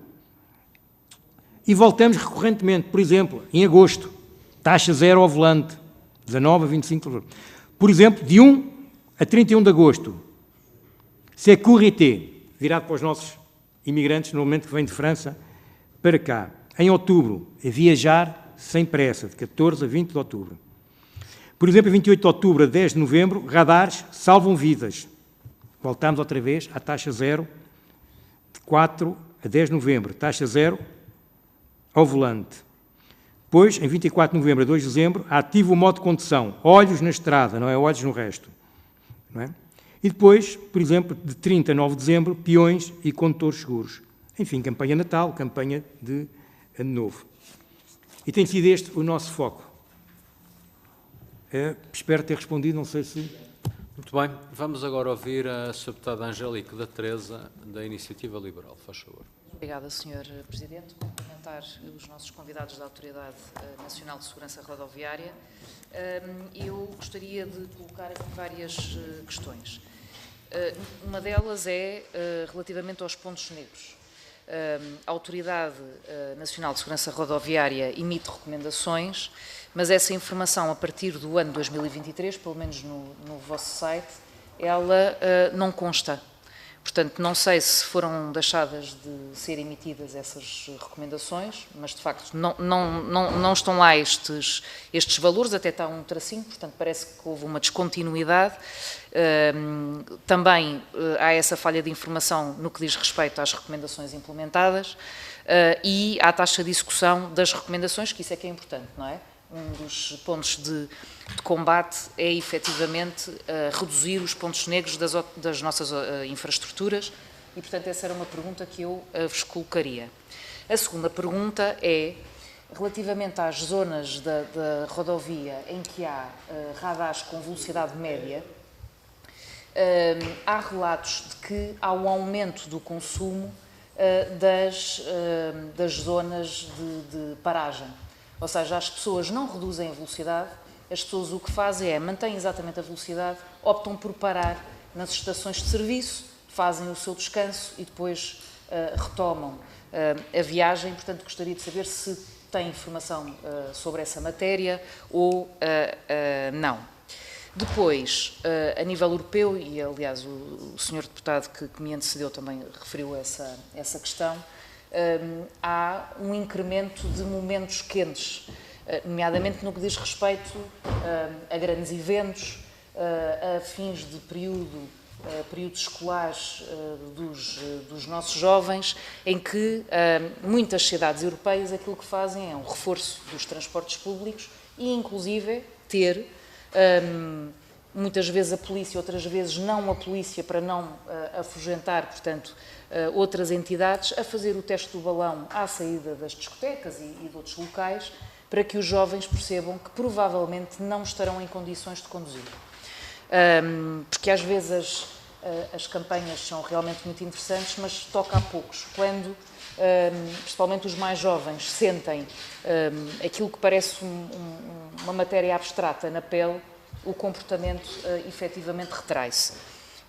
E voltamos recorrentemente, por exemplo, em agosto, taxa zero ao volante, 19 a 25 de fevereiro. Por exemplo, de 1 a 31 de agosto, sécurité, virado para os nossos imigrantes, normalmente que vêm de França, para cá. Em outubro, a viajar sem pressa, de 14 a 20 de outubro. Por exemplo, a 28 de outubro a 10 de novembro, radares salvam vidas. Voltamos outra vez à taxa zero, de 4 a 10 de novembro, taxa zero ao volante. Depois, em 24 de novembro a 2 de dezembro, ativa o modo de condução, olhos na estrada, não é olhos no resto. Não é? E depois, por exemplo, de 30 a 9 de dezembro, peões e condutores seguros. Enfim, campanha Natal, campanha de Ano Novo. E tem sido este o nosso foco. Espero ter respondido, não sei se... Muito bem, vamos agora ouvir a Sra. Deputada Angélica da Teresa, da Iniciativa Liberal. Faz favor. Obrigada, Sr. Presidente. Cumprimentar os nossos convidados da Autoridade Nacional de Segurança Rodoviária. Eu gostaria de colocar aqui várias questões. Uma delas é relativamente aos pontos negros. A Autoridade Nacional de Segurança Rodoviária emite recomendações, mas essa informação, a partir do ano 2023, pelo menos no vosso site, ela não consta. Portanto, não sei se foram deixadas de ser emitidas essas recomendações, mas, de facto, não estão lá estes valores, até está um tracinho, portanto, parece que houve uma descontinuidade. Também há essa falha de informação no que diz respeito às recomendações implementadas e à taxa de execução das recomendações, que isso é que é importante, não é? Um dos pontos de combate é, efetivamente, reduzir os pontos negros das nossas infraestruturas e, portanto, essa era uma pergunta que eu vos colocaria. A segunda pergunta é, relativamente às zonas da rodovia em que há radares com velocidade média, há relatos de que há um aumento do consumo das zonas de paragem. Ou seja, as pessoas não reduzem a velocidade, as pessoas o que fazem é mantêm exatamente a velocidade, optam por parar nas estações de serviço, fazem o seu descanso e depois retomam a viagem. Portanto, gostaria de saber se tem informação sobre essa matéria ou não. Depois, a nível europeu, e aliás o senhor deputado que me antecedeu também referiu essa questão, há um incremento de momentos quentes, nomeadamente no que diz respeito a grandes eventos, a fins de períodos escolares dos nossos jovens, em que muitas cidades europeias aquilo que fazem é um reforço dos transportes públicos e, inclusive, ter muitas vezes a polícia, outras vezes não a polícia, para não afugentar, portanto, outras entidades, a fazer o teste do balão à saída das discotecas e de outros locais, para que os jovens percebam que provavelmente não estarão em condições de conduzir. Porque às vezes as campanhas são realmente muito interessantes, mas toca a poucos. Quando, principalmente os mais jovens, sentem aquilo que parece uma matéria abstrata na pele, o comportamento efetivamente retrai-se.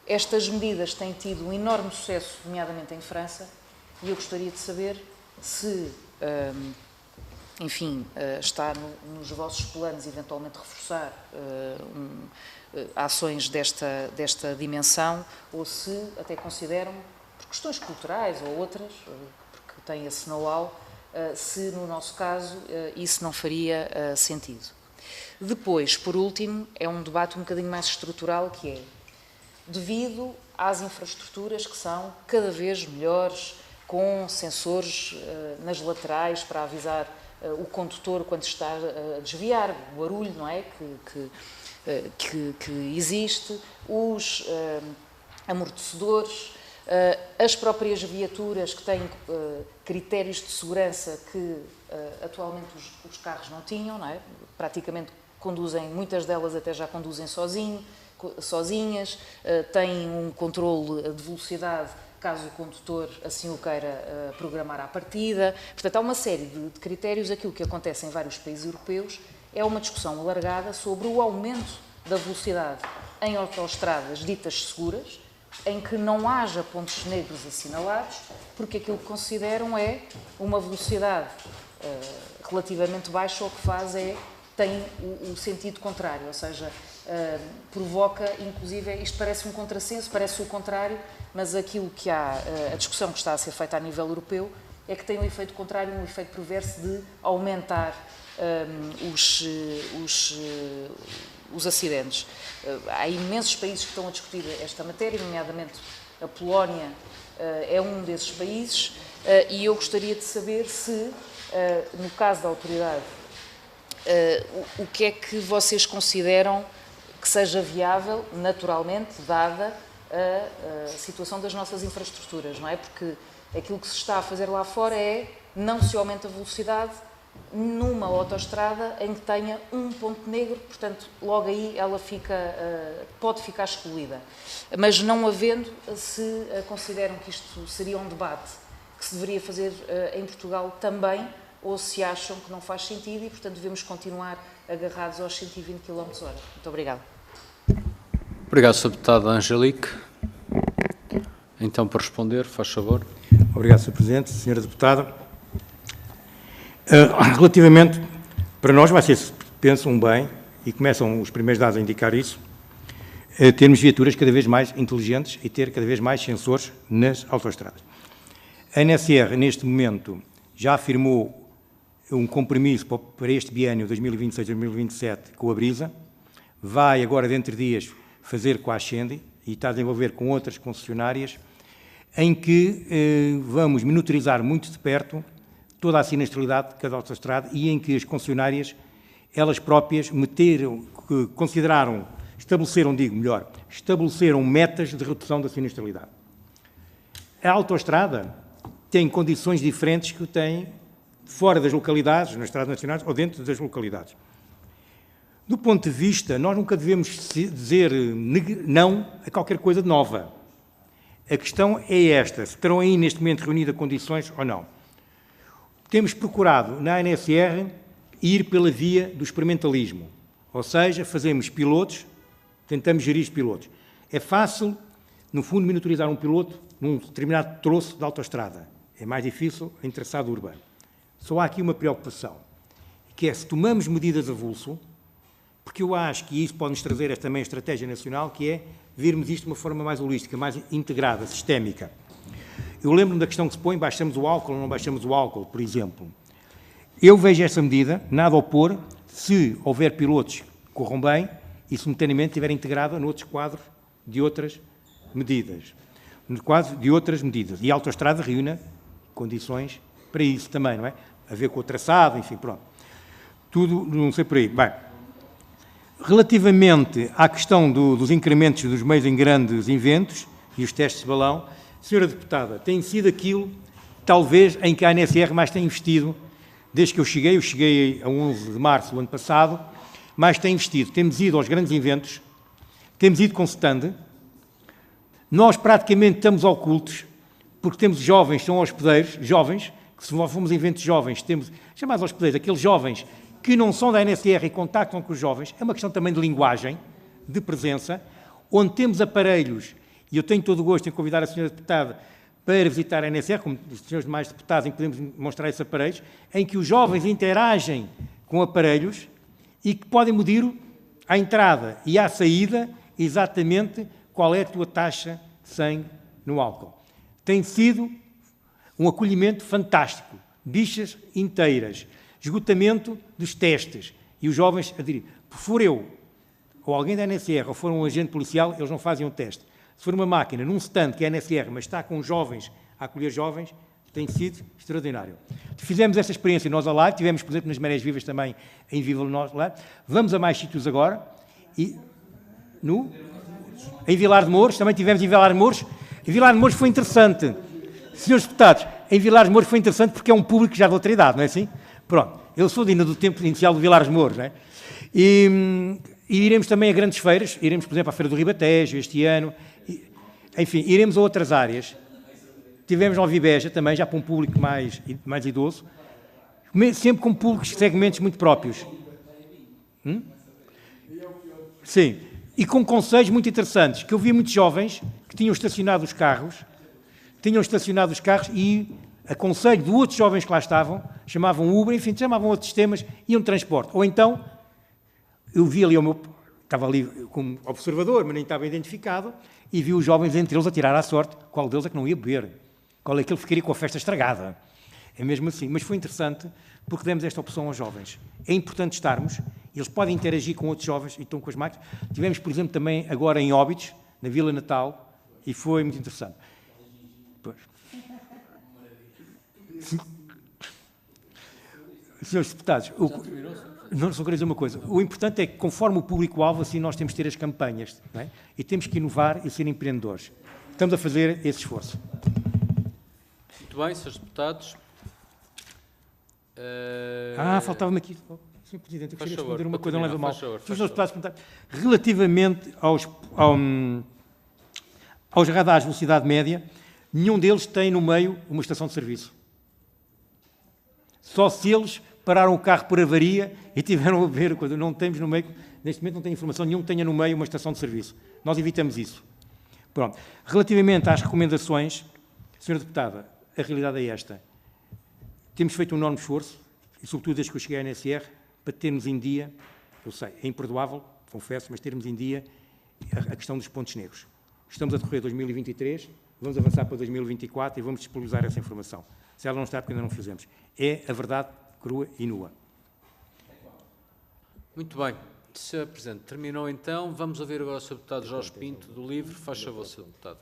Estas medidas têm tido um enorme sucesso, nomeadamente em França, e eu gostaria de saber se, enfim, está nos vossos planos eventualmente reforçar ações desta dimensão, ou se até consideram, por questões culturais ou outras, porque têm esse know-how, se no nosso caso isso não faria sentido. Depois, por último, é um debate um bocadinho mais estrutural, que é, devido às infraestruturas que são cada vez melhores, com sensores nas laterais para avisar o condutor quando está a desviar, o barulho, não é, que existe, os amortecedores, as próprias viaturas que têm critérios de segurança que atualmente os carros não tinham, não é? Praticamente conduzem, muitas delas até já conduzem sozinhas, têm um controle de velocidade caso o condutor assim o queira programar à partida. Portanto, há uma série de critérios. Aquilo que acontece em vários países europeus é uma discussão alargada sobre o aumento da velocidade em autoestradas ditas seguras, em que não haja pontos negros assinalados, porque aquilo que consideram é uma velocidade relativamente baixa, o que faz é, tem o sentido contrário, ou seja, provoca, inclusive, isto parece um contrassenso, parece o contrário, mas aquilo que há, a discussão que está a ser feita a nível europeu, é que tem um efeito contrário, um efeito perverso de aumentar os acidentes. Há imensos países que estão a discutir esta matéria, nomeadamente a Polónia é um desses países, e eu gostaria de saber se, no caso da autoridade, o que é que vocês consideram que seja viável, naturalmente, dada a situação das nossas infraestruturas, não é? Porque aquilo que se está a fazer lá fora é não se aumenta a velocidade numa autoestrada em que tenha um ponto negro, portanto, logo aí ela pode ficar excluída. Mas não havendo, se consideram que isto seria um debate que se deveria fazer em Portugal também, ou se acham que não faz sentido e, portanto, devemos continuar agarrados aos 120 km/h. Muito obrigada. Obrigado, Sr. Deputado Angelique. Então, para responder, faz favor. Obrigado, Sr. Presidente. Sra. Deputada, relativamente, para nós vai ser, penso, um bem, e começam os primeiros dados a indicar isso, termos viaturas cada vez mais inteligentes e ter cada vez mais sensores nas autoestradas. A NSR, neste momento, já afirmou um compromisso para este biênio 2026-2027 com a Brisa, vai agora, dentro de dias, fazer com a Ascendi e está a desenvolver com outras concessionárias, em que vamos monitorizar muito de perto toda a sinistralidade de cada autoestrada e em que as concessionárias, elas próprias, estabeleceram metas de redução da sinistralidade. A autoestrada tem condições diferentes que tem fora das localidades, nas estradas nacionais ou dentro das localidades. Do ponto de vista, nós nunca devemos dizer não a qualquer coisa nova. A questão é esta, se terão aí neste momento reunidas condições ou não. Temos procurado na ANSR ir pela via do experimentalismo, Ou seja, fazemos pilotos, tentamos gerir os pilotos. É fácil, no fundo, monitorizar um piloto num determinado troço de autoestrada. É mais difícil em traçado urbano. Só há aqui uma preocupação, que é se tomamos medidas a avulso, porque eu acho que isso pode-nos trazer também a estratégia nacional, que é virmos isto de uma forma mais holística, mais integrada, sistémica. Eu lembro-me da questão que se põe, baixamos o álcool ou não baixamos o álcool, por exemplo. Eu vejo essa medida, nada a opor, se houver pilotos que corram bem e simultaneamente estiver integrada noutros quadros de outras medidas. No quadro de outras medidas. E a autoestrada reúne condições para isso também, não é? A ver com o traçado, enfim, pronto. Tudo, não sei por aí. Bem, relativamente à questão dos incrementos dos meios em grandes eventos e os testes de balão, Senhora Deputada, tem sido aquilo, talvez, em que a ANSR mais tem investido, desde que eu cheguei a 11 de março do ano passado, mais tem investido. Temos ido aos grandes eventos, temos ido com stand, nós praticamente estamos ocultos, porque temos jovens, são hospedeiros, jovens, que se fomos a eventos jovens, temos chamados hospedeiros, aqueles jovens que não são da ANSR e contactam com os jovens, é uma questão também de linguagem, de presença, onde temos aparelhos, e eu tenho todo o gosto em convidar a Sra. Deputada para visitar a ANSR, como os senhores demais deputados, em que podemos mostrar esses aparelhos, em que os jovens interagem com aparelhos e que podem medir à entrada e à saída exatamente qual é a tua taxa de sangue no álcool. Tem sido um acolhimento fantástico, bichas inteiras, esgotamento dos testes, e os jovens a direm, se for eu, ou alguém da ANSR, ou for um agente policial, eles não fazem um teste. Se for uma máquina, num stand que é a ANSR, mas está com jovens, a acolher jovens, tem sido extraordinário. Fizemos essa experiência nós a live, tivemos, por exemplo, nas Marés Vivas também, em Viva nós live. Vamos a mais sítios agora, e em Vilar de Mouros, também tivemos em Vilar de Mouros. Em Vilar de Mouros foi interessante. Senhores deputados, em Vilar de Mouros foi interessante porque é um público já de outra idade, não é assim? Pronto, eu sou ainda do tempo inicial de Vilar de Mouros, não é? E iremos também a grandes feiras, iremos, por exemplo, à Feira do Ribatejo este ano, enfim, iremos a outras áreas. Tivemos ao Vibeja também, já para um público mais idoso, sempre com públicos, segmentos muito próprios. Sim, e com conselhos muito interessantes, que eu vi muitos jovens que tinham estacionado os carros e a conselho de outros jovens que lá estavam, chamavam Uber, enfim, chamavam outros sistemas, iam de transporte. Ou então, eu vi ali estava ali como observador, mas nem estava identificado, e vi os jovens entre eles a tirar à sorte qual deles é que não ia beber, qual é que ele ficaria com a festa estragada. É mesmo assim, mas foi interessante porque demos esta opção aos jovens. É importante estarmos, eles podem interagir com outros jovens e estão com as máquinas. Tivemos, por exemplo, também agora em Óbidos, na Vila Natal, e foi muito interessante. Pois. Senhores deputados, não só queria dizer uma coisa. O importante é que, conforme o público-alvo, assim nós temos que ter as campanhas, não é? E temos que inovar e ser empreendedores. Estamos a fazer esse esforço. Muito bem, senhores deputados. Faltava-me aqui. Sr. Presidente, eu queria responder uma coisa, não leva mal. Senhores deputados perguntar, relativamente aos radares de velocidade média, nenhum deles tem no meio uma estação de serviço. Só se eles pararam o carro por avaria e tiveram a ver, quando não temos no meio, neste momento não tenho informação nenhuma que tenha no meio uma estação de serviço. Nós evitamos isso. Pronto. Relativamente às recomendações, Sra. Deputada, a realidade é esta. Temos feito um enorme esforço, e sobretudo desde que eu cheguei à ANSR, para termos em dia, eu sei, é imperdoável, confesso, mas termos em dia a questão dos pontos negros. Estamos a decorrer 2023, vamos avançar para 2024 e vamos disponibilizar essa informação. Se ela não está, porque ainda não fizemos. É a verdade crua e nua. Muito bem. Sr. Presidente, terminou então. Vamos ouvir agora o Sr. Deputado Jorge Pinto, do LIVRE. Faz favor, Sr. Deputado.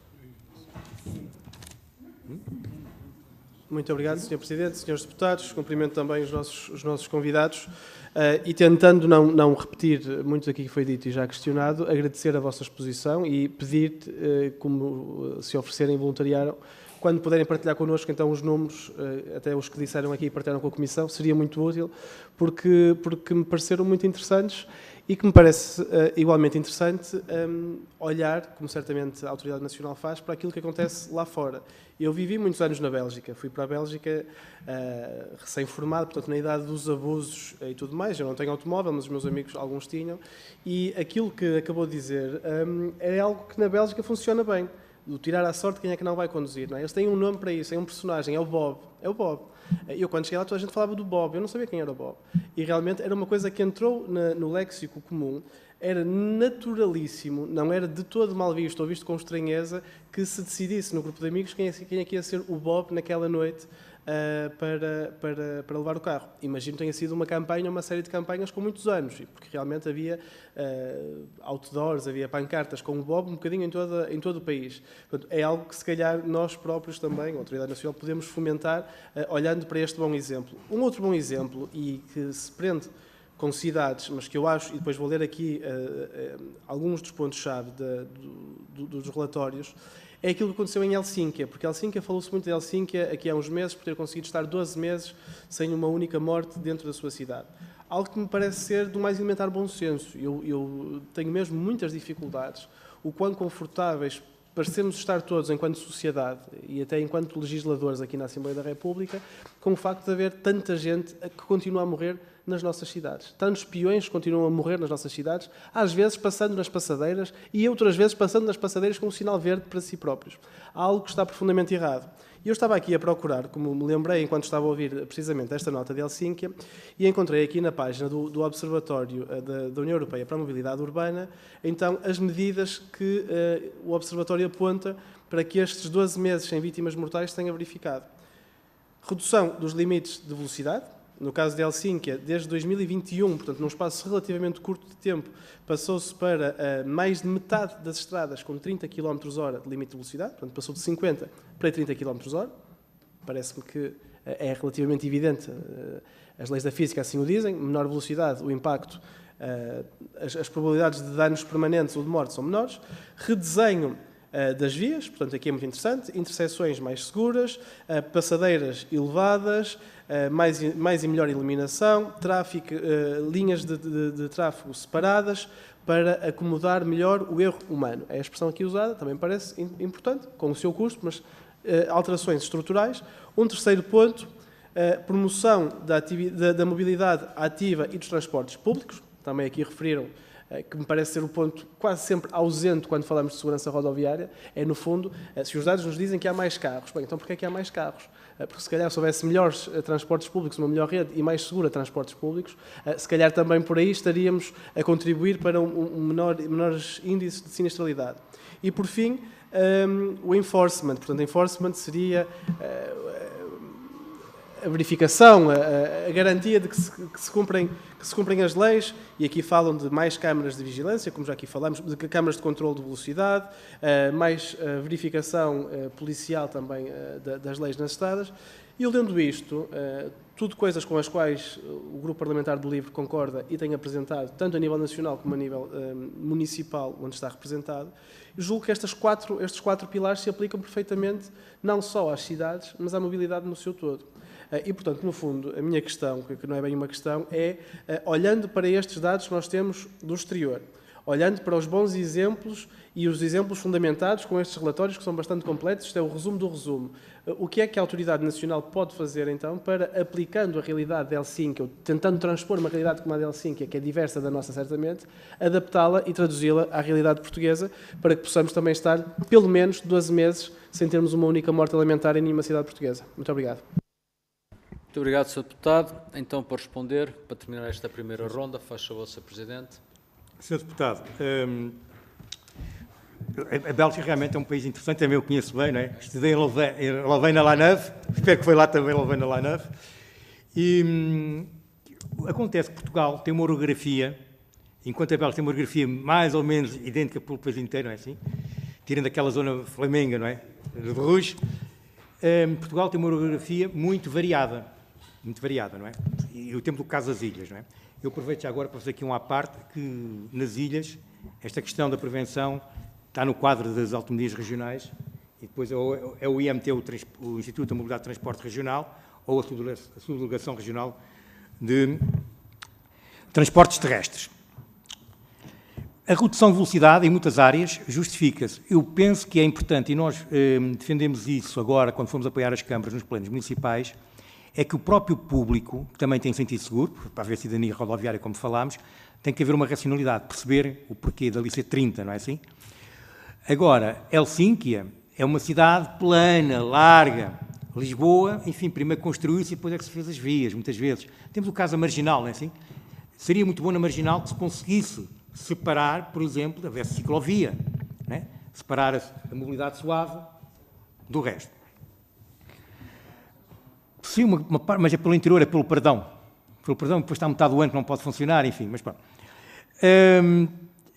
Muito obrigado, Sr. Presidente, Srs. Deputados. Cumprimento também os nossos convidados e, tentando não repetir muito aqui que foi dito e já questionado, agradecer a vossa exposição e pedir, como se oferecerem voluntariaram, quando puderem partilhar connosco então os números, até os que disseram aqui e partilharam com a Comissão, seria muito útil, porque me pareceram muito interessantes e que me parece igualmente interessante olhar, como certamente a Autoridade Nacional faz, para aquilo que acontece lá fora. Eu vivi muitos anos na Bélgica, fui para a Bélgica recém-formado, portanto na idade dos abusos e tudo mais. Eu não tenho automóvel, mas os meus amigos alguns tinham, e aquilo que acabou de dizer é algo que na Bélgica funciona bem. Do tirar à sorte quem é que não vai conduzir, não é? Eles têm um nome para isso, é um personagem, é o Bob. É o Bob. Eu, quando cheguei lá, toda a gente falava do Bob, eu não sabia quem era o Bob. E realmente era uma coisa que entrou no léxico comum, era naturalíssimo, não era de todo mal visto ou visto com estranheza, que se decidisse no grupo de amigos quem é que ia ser o Bob naquela noite para levar o carro. Imagino que tenha sido uma campanha, uma série de campanhas com muitos anos, porque realmente havia outdoors, havia pancartas com o Bob um bocadinho em todo o país. Portanto, é algo que se calhar nós próprios também, a Autoridade Nacional, podemos fomentar olhando para este bom exemplo. Um outro bom exemplo, e que se prende com cidades, mas que eu acho, e depois vou ler aqui alguns dos pontos-chave dos relatórios, é aquilo que aconteceu em Helsínquia, porque Helsínquia, falou-se muito de Helsínquia aqui há uns meses, por ter conseguido estar 12 meses sem uma única morte dentro da sua cidade. Algo que me parece ser do mais elementar bom senso. Eu tenho mesmo muitas dificuldades, o quão confortáveis parecemos estar todos, enquanto sociedade e até enquanto legisladores aqui na Assembleia da República, com o facto de haver tanta gente que continua a morrer nas nossas cidades. Tantos peões que continuam a morrer nas nossas cidades, às vezes passando nas passadeiras e outras vezes passando nas passadeiras com um sinal verde para si próprios. Há algo que está profundamente errado. E eu estava aqui a procurar, como me lembrei enquanto estava a ouvir precisamente esta nota de Helsínquia, e encontrei aqui na página do Observatório da União Europeia para a Mobilidade Urbana, então, as medidas que o Observatório aponta para que estes 12 meses sem vítimas mortais tenha verificado. Redução dos limites de velocidade. No caso de Helsínquia, desde 2021, portanto, num espaço relativamente curto de tempo, passou-se para mais de metade das estradas com 30 km/h de limite de velocidade, portanto, passou de 50 para 30 km/h. Parece-me que é relativamente evidente, as leis da física assim o dizem, menor velocidade, o impacto, as probabilidades de danos permanentes ou de morte são menores. Redesenho das vias, portanto, aqui é muito interessante, intersecções mais seguras, passadeiras elevadas, mais e melhor iluminação, tráfico, linhas de tráfego separadas para acomodar melhor o erro humano. É a expressão aqui usada, também parece importante, com o seu custo, mas alterações estruturais. Um terceiro ponto, promoção da mobilidade ativa e dos transportes públicos, também aqui referiram, que me parece ser o ponto quase sempre ausente quando falamos de segurança rodoviária, é, no fundo, se os dados nos dizem que há mais carros, bem, então porquê é que há mais carros? Porque se calhar se houvesse melhores transportes públicos, uma melhor rede e mais segura transportes públicos, se calhar também por aí estaríamos a contribuir para menores índices de sinistralidade. E, por fim, o enforcement. Portanto, enforcement seria a verificação, a garantia de que se cumprem as leis, e aqui falam de mais câmaras de vigilância, como já aqui falamos, de câmaras de controle de velocidade, mais verificação policial também das leis nas estradas. E lendo isto, tudo coisas com as quais o Grupo Parlamentar do LIVRE concorda e tem apresentado, tanto a nível nacional como a nível municipal, onde está representado, julgo que estes quatro pilares se aplicam perfeitamente não só às cidades, mas à mobilidade no seu todo. E, portanto, no fundo, a minha questão, que não é bem uma questão, é, olhando para estes dados que nós temos do exterior, olhando para os bons exemplos e os exemplos fundamentados com estes relatórios que são bastante completos, isto é o resumo do resumo. O que é que a Autoridade Nacional pode fazer, então, para, aplicando a realidade de Helsínquia, ou tentando transpor uma realidade como a de Helsínquia, que é diversa da nossa, certamente, adaptá-la e traduzi-la à realidade portuguesa, para que possamos também estar, pelo menos, 12 meses sem termos uma única morte alimentar em nenhuma cidade portuguesa. Muito obrigado. Muito obrigado, Sr. Deputado. Então, para responder, para terminar esta primeira ronda, faz favor, Sr. Presidente. Sr. Deputado, a Bélgica realmente é um país interessante, também eu conheço bem, não é? Estudei em Louvain-la-Neuve, espero que foi lá também Louvain-la-Neuve. E acontece que Portugal tem uma orografia, enquanto a Bélgica tem uma orografia mais ou menos idêntica pelo país inteiro, não é assim? Tirando aquela zona flamenga, não é? De Rouge. Portugal tem uma orografia muito variada, não é? E o tempo do caso das ilhas, não é? Eu aproveito já agora para fazer aqui à parte que nas ilhas esta questão da prevenção está no quadro das autarquias regionais e depois é o IMT, o Instituto da Mobilidade de Transporte Regional, ou a Subdelegação Regional de Transportes Terrestres. A redução de velocidade em muitas áreas justifica-se. Eu penso que é importante, e nós defendemos isso agora, quando fomos apoiar as câmaras nos planos municipais, é que o próprio público, que também tem sentido seguro, para haver cidadania rodoviária, como falámos, tem que haver uma racionalidade, perceber o porquê dali ser 30, não é assim? Agora, Helsínquia é uma cidade plana, larga. Lisboa, enfim, primeiro construiu-se e depois é que se fez as vias, muitas vezes. Temos o caso da Marginal, não é assim? Seria muito bom na Marginal que se conseguisse separar, por exemplo, houvesse ciclovia, não é? Separar a mobilidade suave do resto. Sim, mas é pelo interior, é pelo Perdão. Pelo Perdão, depois está a metade do ano que não pode funcionar, enfim, mas pronto.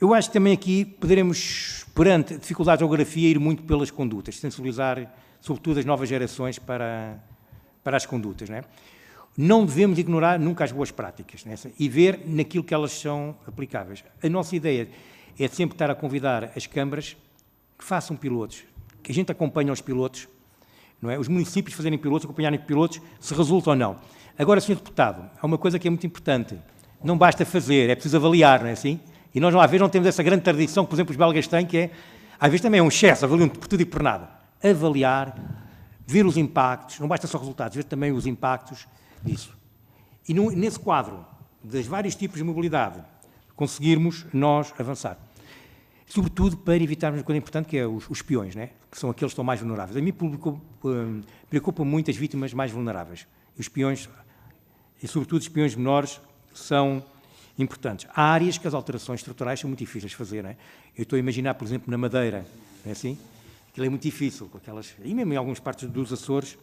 Eu acho que também aqui poderemos, perante dificuldades de geografia, ir muito pelas condutas, sensibilizar, sobretudo, as novas gerações para as condutas, não é? Não devemos ignorar nunca as boas práticas, não é? E ver naquilo que elas são aplicáveis. A nossa ideia é sempre estar a convidar as câmaras que façam pilotos, que a gente acompanhe os pilotos, não é? Os municípios fazerem pilotos, acompanharem pilotos, se resulta ou não. Agora, Sr. Deputado, há uma coisa que é muito importante. Não basta fazer, é preciso avaliar, não é assim? E nós, às vezes, não temos essa grande tradição que, por exemplo, os belgas têm, que é, às vezes também é um excesso, avaliam por tudo e por nada. Avaliar, ver os impactos, não basta só resultados, ver também os impactos disso. E nesse quadro, dos vários tipos de mobilidade, conseguirmos nós avançar. Sobretudo para evitarmos uma coisa importante, que é os peões, né? Que são aqueles que estão mais vulneráveis. A mim preocupa muito as vítimas mais vulneráveis. E os peões, e sobretudo os peões menores, são importantes. Há áreas que as alterações estruturais são muito difíceis de fazer, não é? Eu estou a imaginar, por exemplo, na Madeira, não é assim? Aquilo é muito difícil, com aquelas, e mesmo em algumas partes dos Açores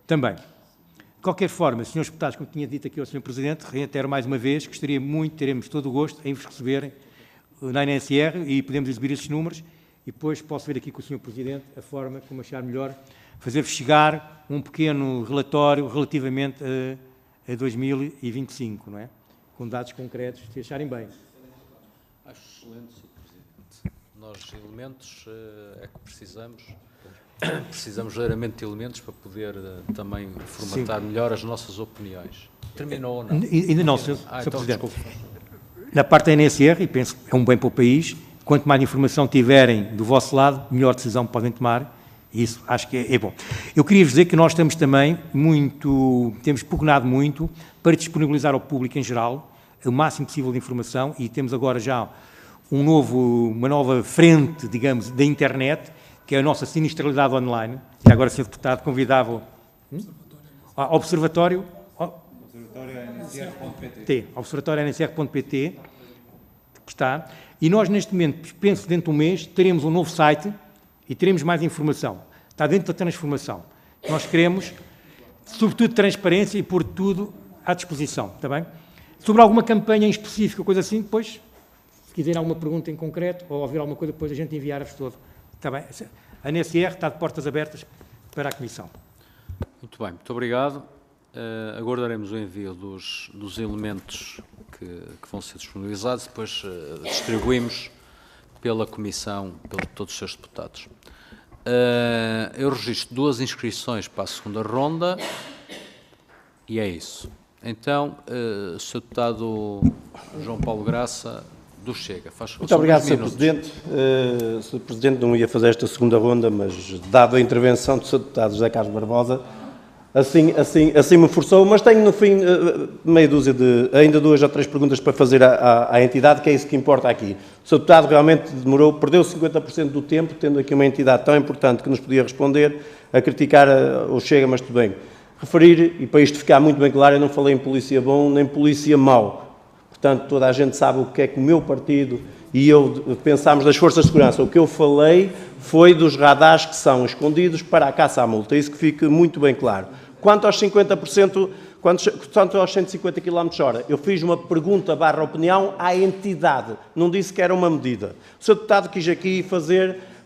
também. De qualquer forma, senhores deputados, como tinha dito aqui ao Sr. Presidente, reitero mais uma vez, gostaria muito, teremos todo o gosto em vos receberem na NSR e podemos exibir esses números e depois posso ver aqui com o Sr. Presidente a forma como achar melhor fazer-vos chegar um pequeno relatório relativamente a 2025, não é? Com dados concretos, se acharem bem. Acho excelente, Sr. Presidente. Nós, elementos, é que precisamos verdadeiramente de elementos para poder também formatar melhor as nossas opiniões. Terminou ou não? Ainda não, Sr. Então, Presidente. desculpe. Na parte da NSR, e penso que é um bem para o país, quanto mais informação tiverem do vosso lado, melhor decisão podem tomar, e isso acho que é bom. Eu queria vos dizer que nós estamos também temos pugnado muito para disponibilizar ao público em geral o máximo possível de informação, e temos agora já uma nova frente, digamos, da internet, que é a nossa sinistralidade online, e agora, Sr. Deputado, convidava Observatório nsr.pt, que está, e nós neste momento, penso dentro de um mês, teremos um novo site e teremos mais informação. Está dentro da transformação. Nós queremos, sobretudo, transparência e pôr tudo à disposição, está bem? Sobre alguma campanha em específico, coisa assim, depois, se quiserem alguma pergunta em concreto ou ouvir alguma coisa, depois a gente enviar-vos todo. Está bem? A NSR está de portas abertas para a Comissão. Muito bem, muito obrigado. Aguardaremos o envio dos elementos que vão ser disponibilizados, depois distribuímos pela Comissão, por todos os seus deputados. Eu registro 2 inscrições para a segunda ronda e é isso. Então, Sr. Deputado João Paulo Graça, do Chega, faz favor. Muito obrigado, Sr. Presidente. Sr. Presidente, não ia fazer esta segunda ronda, mas dada a intervenção do Sr. Deputado José Carlos Barbosa, assim me forçou, mas tenho no fim meia dúzia ainda 2 ou 3 perguntas para fazer à entidade, que é isso que importa aqui. O Sr. Deputado realmente perdeu 50% do tempo, tendo aqui uma entidade tão importante que nos podia responder, a criticar o Chega, mas tudo bem. Referir, e para isto ficar muito bem claro, eu não falei em polícia bom nem polícia mau. Portanto, toda a gente sabe o que é que o meu partido e eu pensámos das forças de segurança. O que eu falei foi dos radares que são escondidos para a caça à multa. Isso que fique muito bem claro. Quanto aos 50%, quanto aos 150 km/h, eu fiz uma pergunta / opinião à entidade. Não disse que era uma medida. O Sr. Deputado quis aqui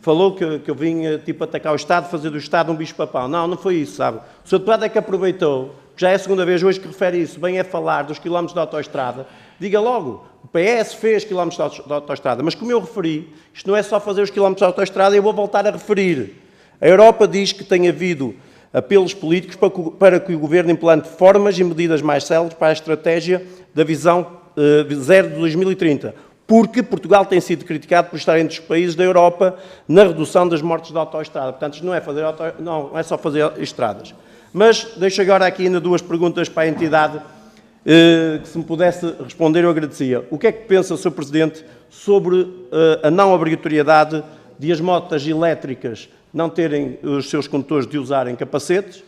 falou que eu vim tipo atacar o Estado, fazer do Estado um bicho-papão. Não foi isso, sabe? O Sr. Deputado é que aproveitou, que já é a segunda vez hoje que refere isso, bem é falar dos quilómetros de autoestrada. Diga logo, o PS fez quilómetros de autoestrada, mas como eu referi, isto não é só fazer os quilómetros de autoestrada, eu vou voltar a referir. A Europa diz que tem havido apelos políticos para que o Governo implante formas e medidas mais céleres para a estratégia da visão zero de 2030. porque Portugal tem sido criticado por estar entre os países da Europa na redução das mortes de autoestrada. Portanto, isto não é só fazer estradas. Mas deixo agora aqui ainda duas perguntas para a entidade, que se me pudesse responder eu agradecia. O que é que pensa o Sr. Presidente sobre a não obrigatoriedade de as motas elétricas não terem os seus condutores de usarem capacetes?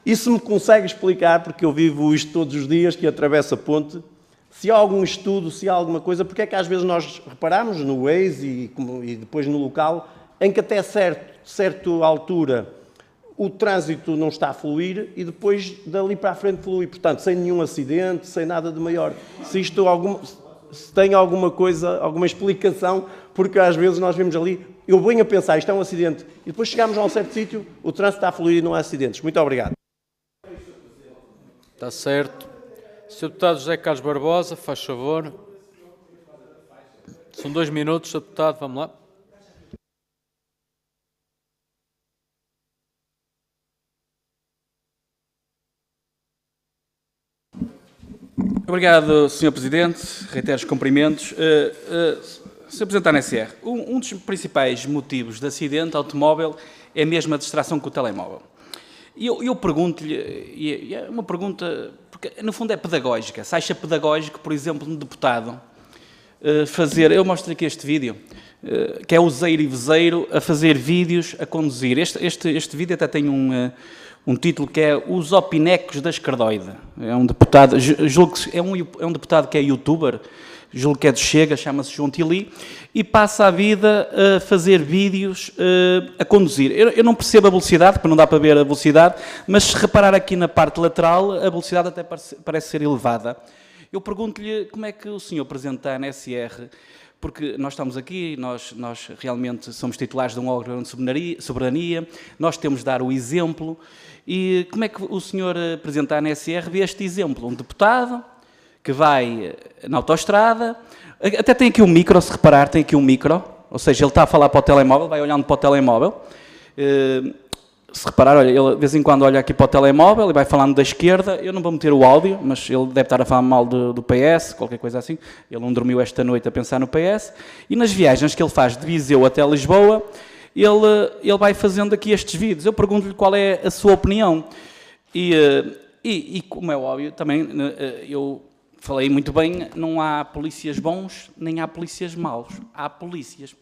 E se me consegue explicar, porque eu vivo isto todos os dias, que atravesso a ponte, se há algum estudo, se há alguma coisa, porque é que às vezes nós reparamos no Waze e depois no local, em que até certa altura o trânsito não está a fluir e depois dali para a frente flui. Portanto, sem nenhum acidente, sem nada de maior. Se tem alguma coisa, alguma explicação, porque às vezes nós vemos ali, eu venho a pensar, isto é um acidente, e depois chegamos a um certo sítio, o trânsito está a fluir e não há acidentes. Muito obrigado. Está certo. Sr. Deputado José Carlos Barbosa, faz favor. São 2 minutos, Sr. Deputado, vamos lá. Obrigado, Sr. Presidente. Reitero os cumprimentos. Sr. Presidente da ANSR, um dos principais motivos de acidente automóvel é mesmo a distração com o telemóvel. E eu pergunto-lhe, e é uma pergunta, porque no fundo é pedagógica, se acha pedagógico, por exemplo, um deputado fazer, eu mostro aqui este vídeo, que é o Zeiro e Vezeiro a fazer vídeos a conduzir. Este vídeo até tem um título que é Os Opinecos da Escardoide. É um deputado, julgo que é um deputado que é youtuber, julgo que é do Chega, chama-se João Tili, e passa a vida a fazer vídeos a conduzir. Eu não percebo a velocidade, porque não dá para ver a velocidade, mas se reparar aqui na parte lateral, a velocidade até parece ser elevada. Eu pergunto-lhe como é que o senhor Presidente da ANSR, porque nós estamos aqui, nós realmente somos titulares de um órgão de soberania, nós temos de dar o exemplo, e como é que o senhor Presidente da ANSR vê este exemplo? Um deputado que vai na autoestrada, até tem aqui um micro, se reparar, tem aqui um micro, ou seja, ele está a falar para o telemóvel, vai olhando para o telemóvel, se reparar, olha, ele de vez em quando olha aqui para o telemóvel e vai falando da esquerda, eu não vou meter o áudio, mas ele deve estar a falar mal do PS, qualquer coisa assim, ele não dormiu esta noite a pensar no PS, e nas viagens que ele faz de Viseu até Lisboa, ele vai fazendo aqui estes vídeos. Eu pergunto-lhe qual é a sua opinião, e como é óbvio, também eu falei muito bem, não há polícias bons, nem há polícias maus, há polícias.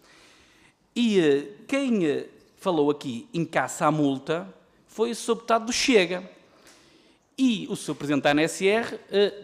E quem falou aqui em caça à multa foi o Sr. Deputado do Chega. E o Sr. Presidente da ANSR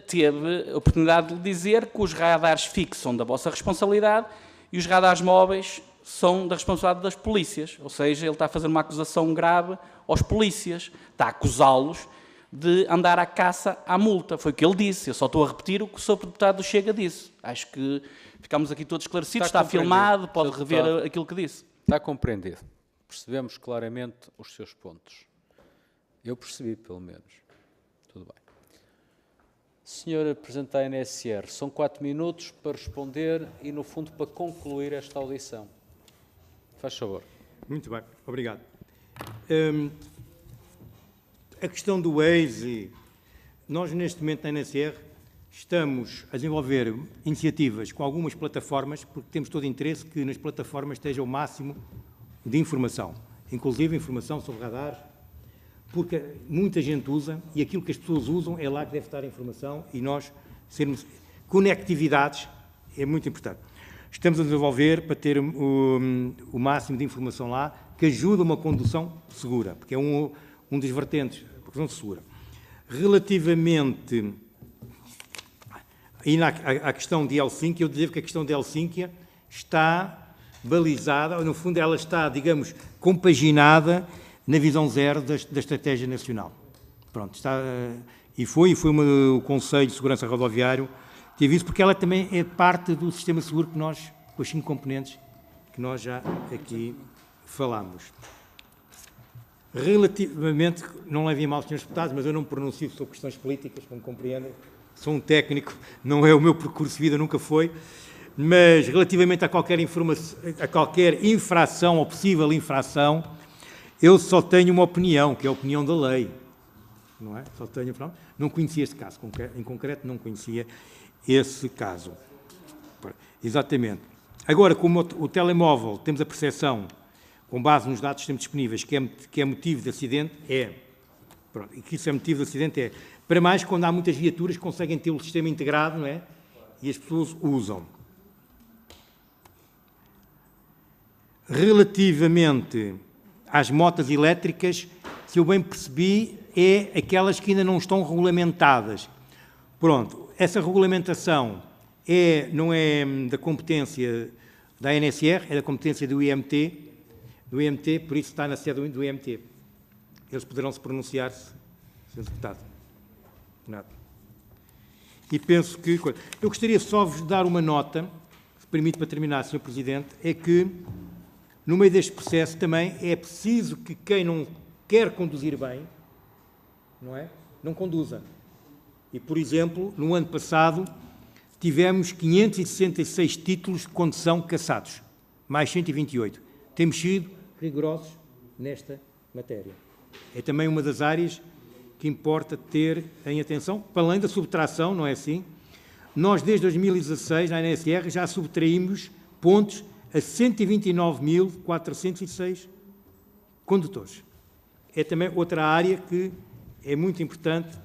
teve a oportunidade de lhe dizer que os radares fixos são da vossa responsabilidade e os radares móveis são da responsabilidade das polícias. Ou seja, ele está a fazer uma acusação grave aos polícias, está a acusá-los de andar à caça à multa. Foi o que ele disse. Eu só estou a repetir o que o Sr. Deputado do Chega disse. Acho que ficamos aqui todos esclarecidos. Está filmado, pode rever aquilo que disse. Está compreendido. Percebemos claramente os seus pontos. Eu percebi, pelo menos. Tudo bem. Senhor Presidente da ANSR, são 4 minutos para responder e, no fundo, para concluir esta audição. Faz favor. Muito bem, obrigado. A questão do Waze, nós neste momento na ANSR estamos a desenvolver iniciativas com algumas plataformas, porque temos todo o interesse que nas plataformas esteja o máximo de informação, inclusive informação sobre radares, porque muita gente usa e aquilo que as pessoas usam é lá que deve estar a informação e nós sermos conectividades é muito importante. Estamos a desenvolver para ter o máximo de informação lá que ajuda uma condução segura, porque é um dos vertentes da condução segura. Relativamente à questão de Helsínquia, eu dizer que a questão de Helsínquia está balizada, ou no fundo ela está, digamos, compaginada na visão zero da estratégia nacional. Pronto, está, e foi o Conselho de Segurança Rodoviário teve isso, porque ela também é parte do sistema seguro que nós, com os 5 componentes que nós já aqui falámos. Relativamente, não levem mal, senhores deputados, mas eu não me pronuncio sobre questões políticas, como compreendem, sou um técnico, não é o meu percurso de vida, nunca foi, mas relativamente a qualquer infração ou possível infração, eu só tenho uma opinião, que é a opinião da lei, não é? Só tenho, não conhecia este caso, em concreto não conhecia esse caso. Exatamente. Agora, como o telemóvel, temos a percepção, com base nos dados que temos disponíveis, que é motivo de acidente, pronto, e que isso é motivo de acidente, para mais quando há muitas viaturas que conseguem ter o sistema integrado, não é? E as pessoas usam. Relativamente às motas elétricas, se eu bem percebi, é aquelas que ainda não estão regulamentadas. Pronto, essa regulamentação não é da competência da ANSR, é da competência do IMT, por isso está na sede do IMT. Eles poderão se pronunciar-se, Sr. Deputado. Nada. E penso que... Eu gostaria só de vos dar uma nota, se permite para terminar, Sr. Presidente, é que, no meio deste processo também, é preciso que quem não quer conduzir bem, não é? Não conduza. E, por exemplo, no ano passado, tivemos 566 títulos de condução cassados, mais 128. Temos sido rigorosos nesta matéria. É também uma das áreas que importa ter em atenção, para além da subtração, não é assim? Nós, desde 2016, na ANSR, já subtraímos pontos a 129.406 condutores. É também outra área que é muito importante,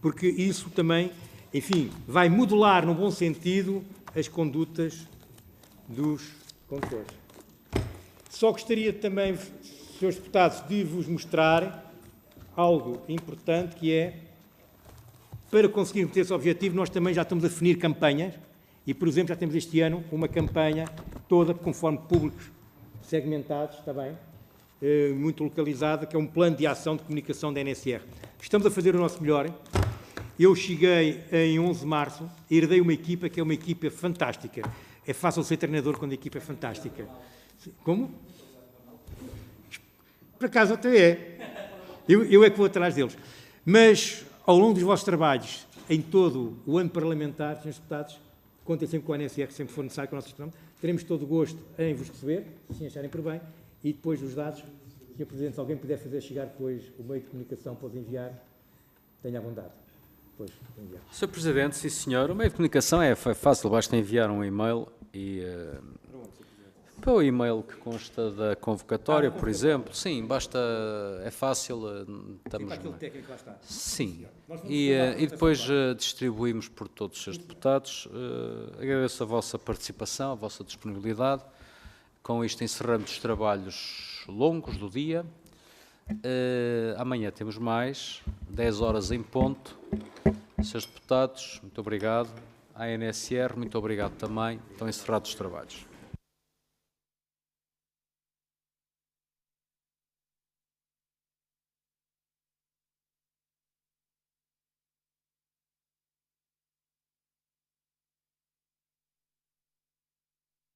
porque isso também, enfim, vai modular, no bom sentido, as condutas dos condutores. Só gostaria também, Srs. Deputados, de vos mostrar algo importante, que é, para conseguirmos ter esse objetivo, nós também já estamos a definir campanhas e, por exemplo, já temos este ano uma campanha toda, conforme públicos segmentados, está bem, muito localizada, que é um plano de ação de comunicação da ANSR. Estamos a fazer o nosso melhor. Eu cheguei em 11 de março, herdei uma equipa que é uma equipa fantástica. É fácil ser treinador quando a equipa é fantástica. Como? Por acaso até é. Eu é que vou atrás deles. Mas, ao longo dos vossos trabalhos, em todo o ano parlamentar, Srs. Deputados, contem sempre com a ANSR, sempre for necessário, com a nossa gestão. Teremos todo o gosto em vos receber, se assim acharem por bem, e depois os dados, Sr. Presidente, se alguém puder fazer chegar depois o meio de comunicação para os enviar, tenha à vontade. Depois, enviar. Sr. Presidente, sim senhor, o meio de comunicação é fácil, basta enviar um e-mail e... para o e-mail que consta da convocatória, por exemplo, sim, basta, é fácil, estamos... Sim, aquele técnico lá está. Sim, e depois distribuímos por todos os seus deputados. Agradeço a vossa participação, a vossa disponibilidade. Com isto encerramos os trabalhos longos do dia. Amanhã temos mais, 10 horas em ponto. Seus deputados, muito obrigado. A ANSR, muito obrigado também. Estão encerrados os trabalhos.